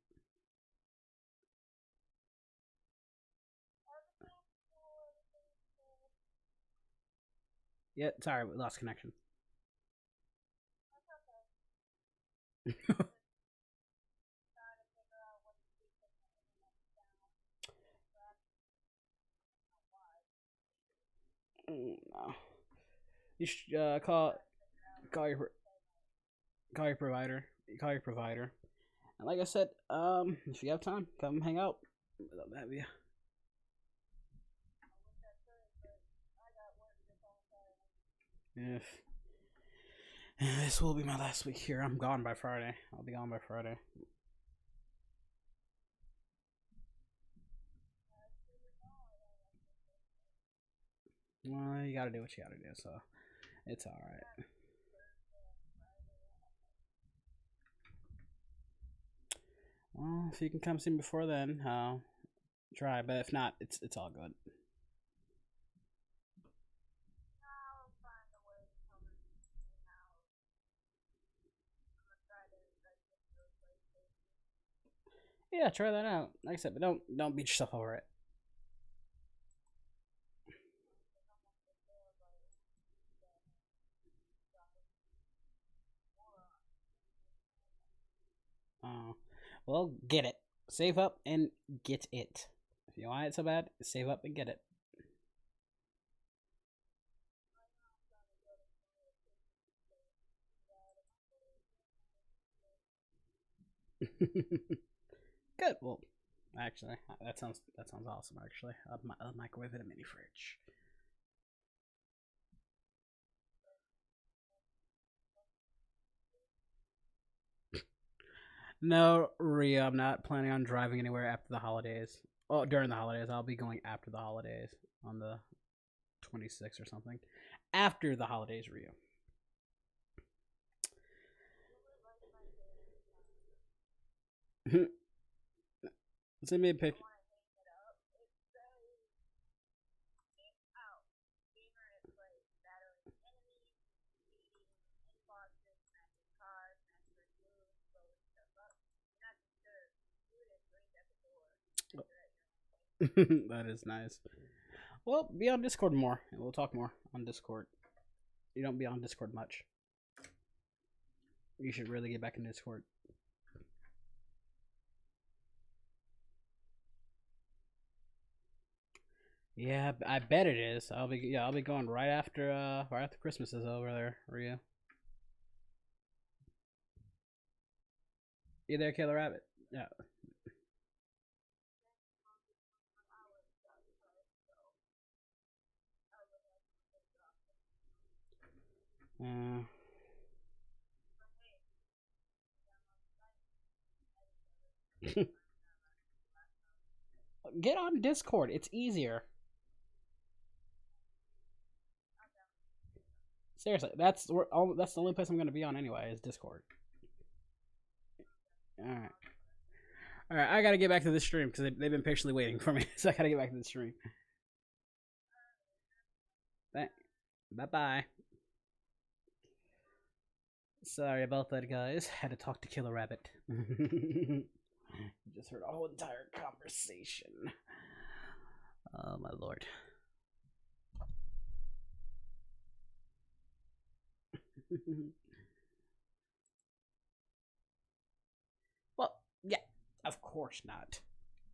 Yeah, sorry, we lost connection. No. You should call your call your provider. Call your provider. And like I said, if you have time, come hang out. Love to have you. If this will be my last week here, I'm gone by Friday. I'll be gone by Friday. Well, you gotta do what you gotta do, so it's alright. Well, if you can come see me before then, I'll try. But if not, it's all good. Yeah, try that out. Like I said, but don't beat yourself over it. Uh, well, get it. Save up and get it. If you want it so bad, save up and get it. Good. Well, actually, that sounds awesome. Actually, a microwave and a mini fridge. No, Ria, I'm not planning on driving anywhere after the holidays. Oh, during the holidays, I'll be going after the holidays on the 26th or something. After the holidays, Ria. Send me a picture. That is nice. Well, be on Discord more, and we'll talk more on Discord. You don't be on Discord much. You should really get back in Discord. Yeah, I bet it is. I'll be going right after Christmas is over there, Ria. You there, Killer Rabbit? Yeah. Uh, Get on Discord. It's easier. Seriously, that's the only place I'm gonna be on anyway is Discord. All right. All right, I gotta get back to the stream because they've been patiently waiting for me, so I gotta get back to the stream. Bye bye. Sorry about that, guys. Had to talk to Killer Rabbit. Just heard a whole entire conversation. Oh my lord. Well, yeah, of course not.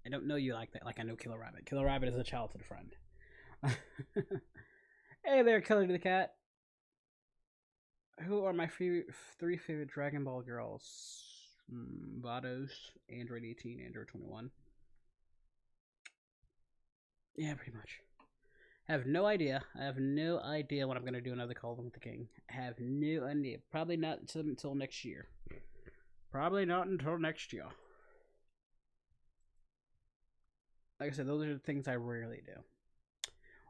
I don't know you like that. Like I know Killer Rabbit. Killer Rabbit is a childhood friend. Hey there, Killer the Cat. Who are my three favorite Dragon Ball girls? Vados, Android 18, Android 21. Yeah, pretty much. I have no idea. I have no idea when I'm going to do another Call with the King. I have no idea. Probably not until next year. Probably not until next year. Like I said, those are the things I rarely do.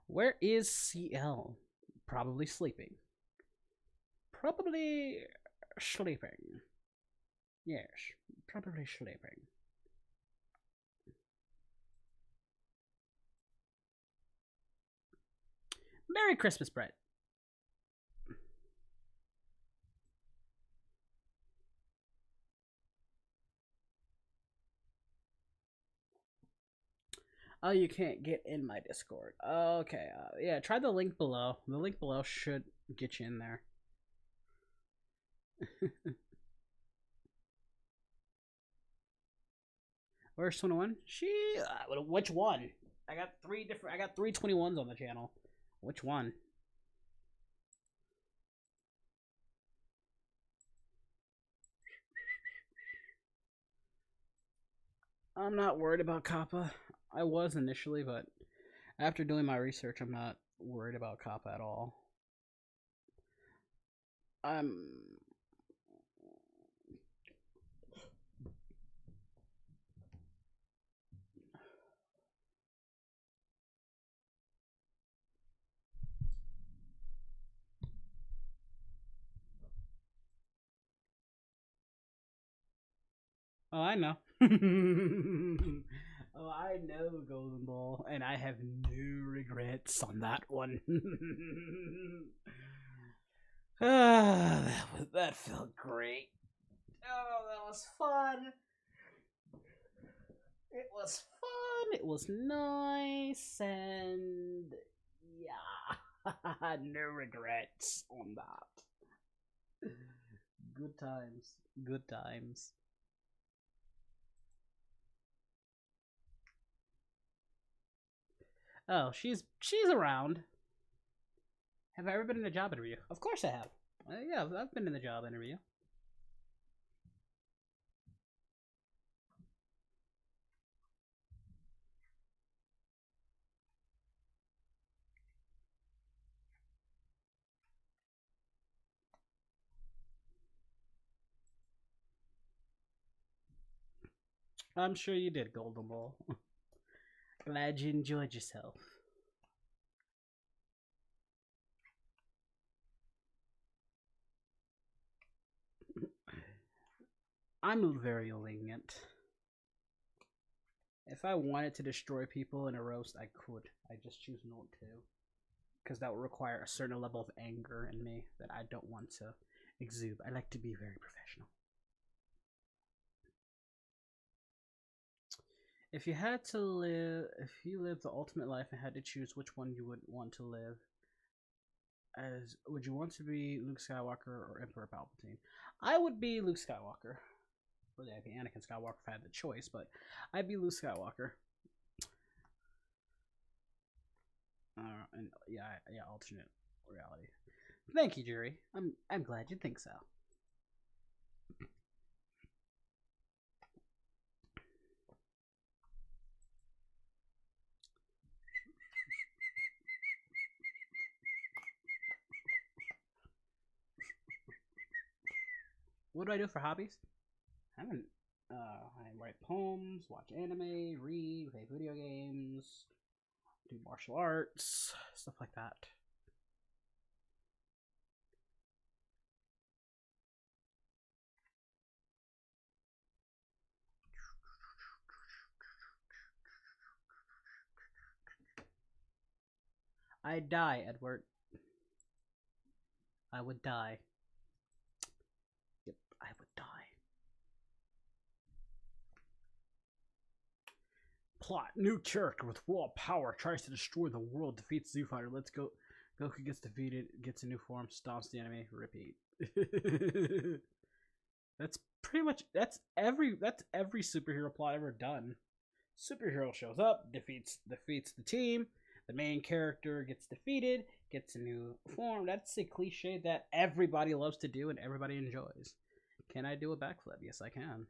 Where is CL? Probably sleeping. Probably sleeping. Yes, probably sleeping. Merry Christmas, Brett. Oh, you can't get in my Discord. Okay, yeah, try the link below. The link below should get you in there. Where's 21? Which one? I got three 21s on the channel. Which one? I'm not worried about Kappa. I was initially, but after doing my research, I'm not worried about Kappa at all. Oh, I know. Oh, I know Golden Ball, and I have no regrets on that one. That felt great. Oh, that was fun. It was fun. It was nice, and yeah, no regrets on that. Good times. Good times. Oh, she's around. Have I ever been in a job interview? Of course I have. Yeah, I've been in the job interview. I'm sure you did, Golden Ball. Glad you enjoyed yourself. I'm very lenient. If I wanted to destroy people in a roast, I could. I just choose not to. Because that would require a certain level of anger in me that I don't want to exude. I like to be very professional. If you lived the ultimate life and had to choose which one you would want to live, would you want to be Luke Skywalker or Emperor Palpatine? I would be Luke Skywalker. Well, yeah, I'd be Anakin Skywalker if I had the choice, but I'd be Luke Skywalker. And yeah, alternate reality. Thank you, Jury. I'm glad you think so. What do I do for hobbies? I haven't I write poems, watch anime, read, play video games, do martial arts, stuff like that. I'd die, Edward. I would die. Yep, I would die. Plot: new character with raw power tries to destroy the world, defeats Zoo Fighter. Let's go. Goku gets defeated, gets a new form, stomps the enemy. Repeat. That's pretty much that's every superhero plot ever done. Superhero shows up, defeats the team. The main character gets defeated, gets a new form. That's a cliche that everybody loves to do and everybody enjoys. Can I do a backflip? Yes, I can.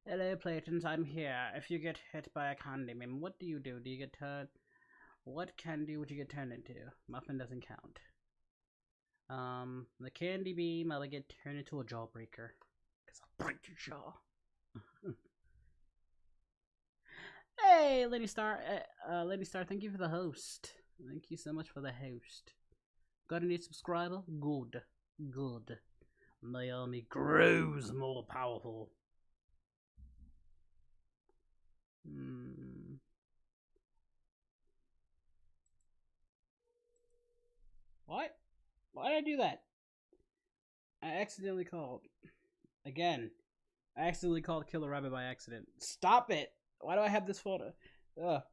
Hello, Platons, I'm here. If you get hit by a candy beam, what do? Do you get turned? What candy would you get turned into? Muffin doesn't count. The candy beam, I'll get turned into a jawbreaker. Because I'll break your jaw. Hey, Lady Star. Lady Star, thank you for the host. Thank you so much for the host. Got a new subscriber? Good. Good. My army grows more powerful. What? Why did I do that? I accidentally called. Again. I accidentally called Killer Rabbit by accident. Stop it! Why do I have this photo?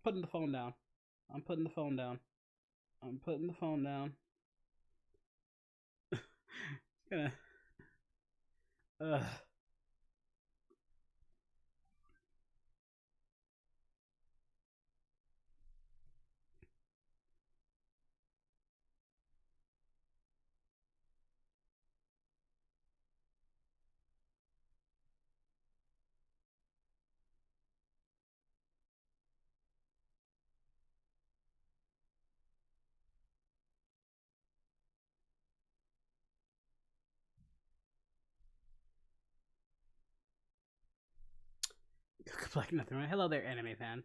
Putting the phone down. I'm putting the phone down. I'm putting the phone down. Gonna. Like nothing, right? Hello there, anime fan.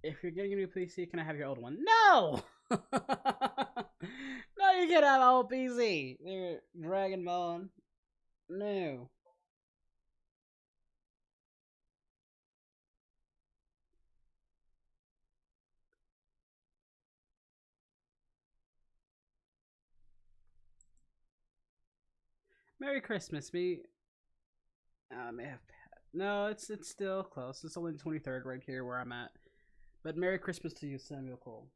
If you're getting a new PC, can I have your old one? No! No, you can't have an old PC. They're Dragon Ball. No. Merry Christmas, me. May have. No, it's still close. It's only the 23rd right here where I'm at. But Merry Christmas to you, Samuel Cole.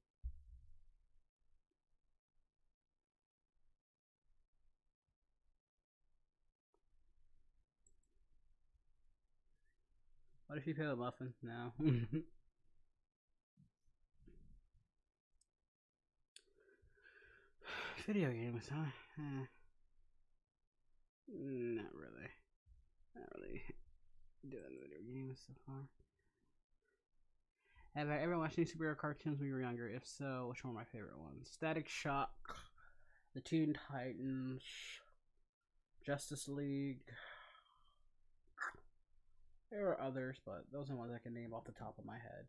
What if you pay a muffin? No. Video games, huh? Not really. Not really doing video games so far. Have I ever watched any superhero cartoons when you were younger? If so, which one are my favorite ones? Static Shock, The Teen Titans, Justice League. There are others, but those are the ones I can name off the top of my head.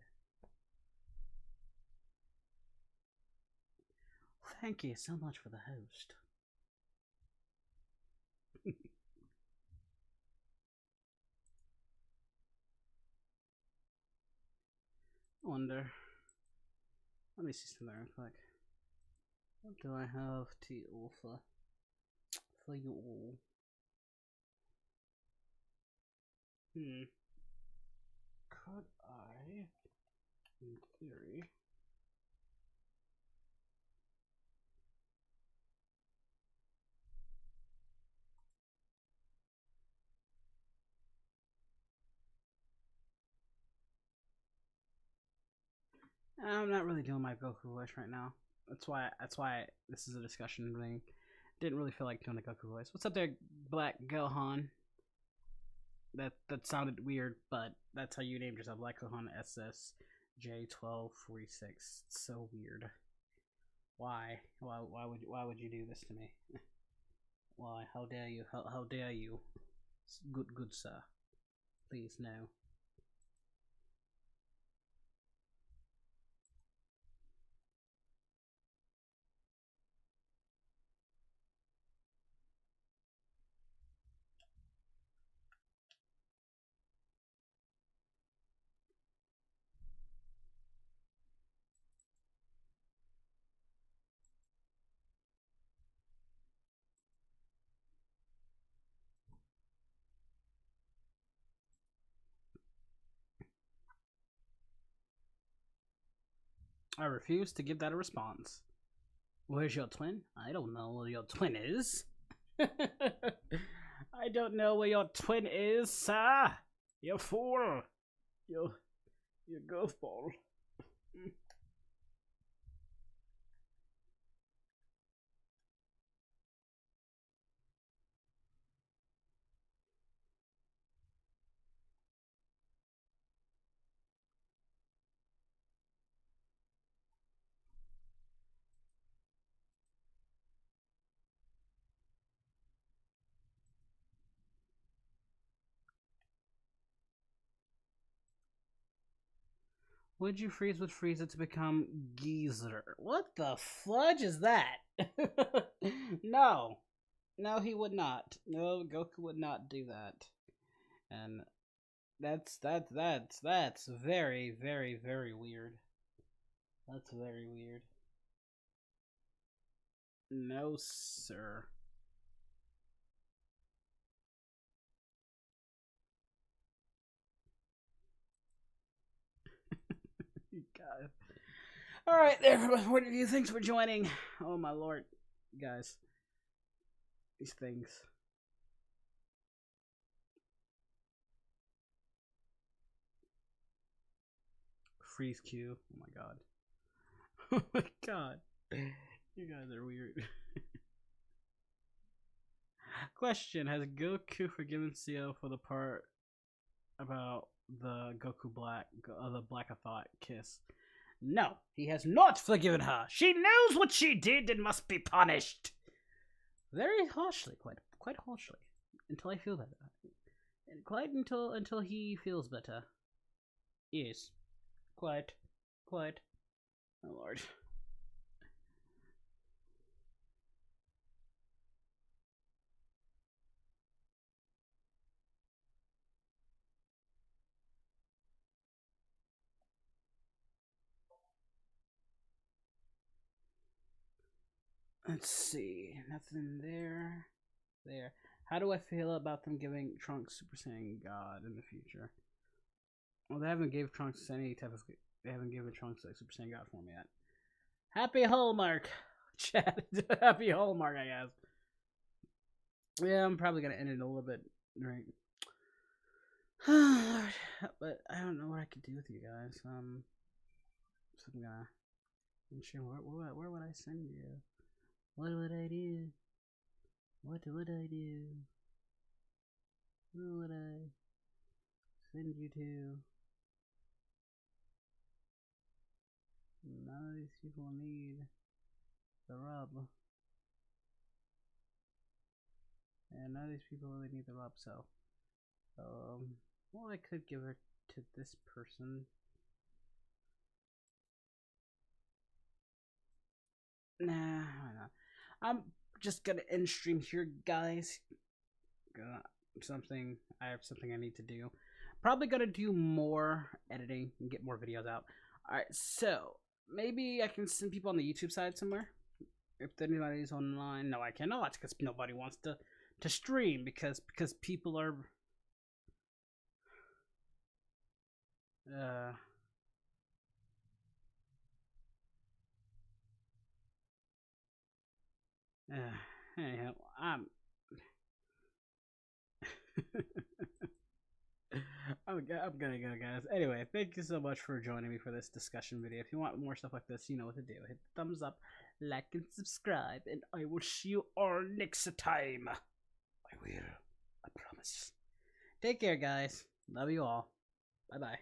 Thank you so much for the host. I wonder. Let me see something real quick. What do I have to offer for you all? Could I, in theory, I'm not really doing my Goku voice right now. That's why this is a discussion thing. Didn't really feel like doing the Goku voice. What's up there, Black Gohan? That sounded weird, but that's how you named yourself, Black Gohan SS J1246. It's so weird. Why? Why would you do this to me? Why? How dare you? How dare you? Good sir. Please, no. I refuse to give that a response. Where's your twin? I don't know where your twin is. I don't know where your twin is, sir. You fool. You goofball. Would you freeze with Frieza to become Geezer? What the fudge is that? No. No, he would not. No, Goku would not do that. And that's very, very, very weird. That's very weird. No, sir. God. All right, everyone. What do you think for joining? Oh my lord, guys. These things. Freeze Q. Oh my god. Oh my god. You guys are weird. Question: has Goku forgiven Seal for the part about the Goku the Black Thought kiss? No, he has not forgiven her. She knows what she did and must be punished. Very harshly, quite harshly, until I feel better, and quite until he feels better. Yes, quite. Oh lord. Let's see. Nothing there. There. How do I feel about them giving Trunks Super Saiyan God in the future? Well, they haven't given Trunks any type of. They haven't given Trunks like Super Saiyan God form yet. Happy Hallmark, chat. Happy Hallmark, I guess. Yeah, I'm probably gonna end it a little bit, right? But I don't know what I could do with you guys. So I'm gonna. Where would I send you? What would I do? What would I do? Who would I send you to? None of these people need the rub. And none of these people really need the rub, so. Well, I could give her to this person. Nah, why not? I'm just gonna end stream here, guys. I have something I need to do. Probably gonna do more editing and get more videos out. Alright, so maybe I can send people on the YouTube side somewhere. If anybody's online. No, I cannot, because nobody wants to stream because people are anyhow, I'm I'm gonna go, guys. Anyway, thank you so much for joining me for this discussion video. If you want more stuff like this, you know what to do. Hit the thumbs up, like, and subscribe, and I will see you all next time. I will. I promise. Take care, guys. Love you all. Bye-bye.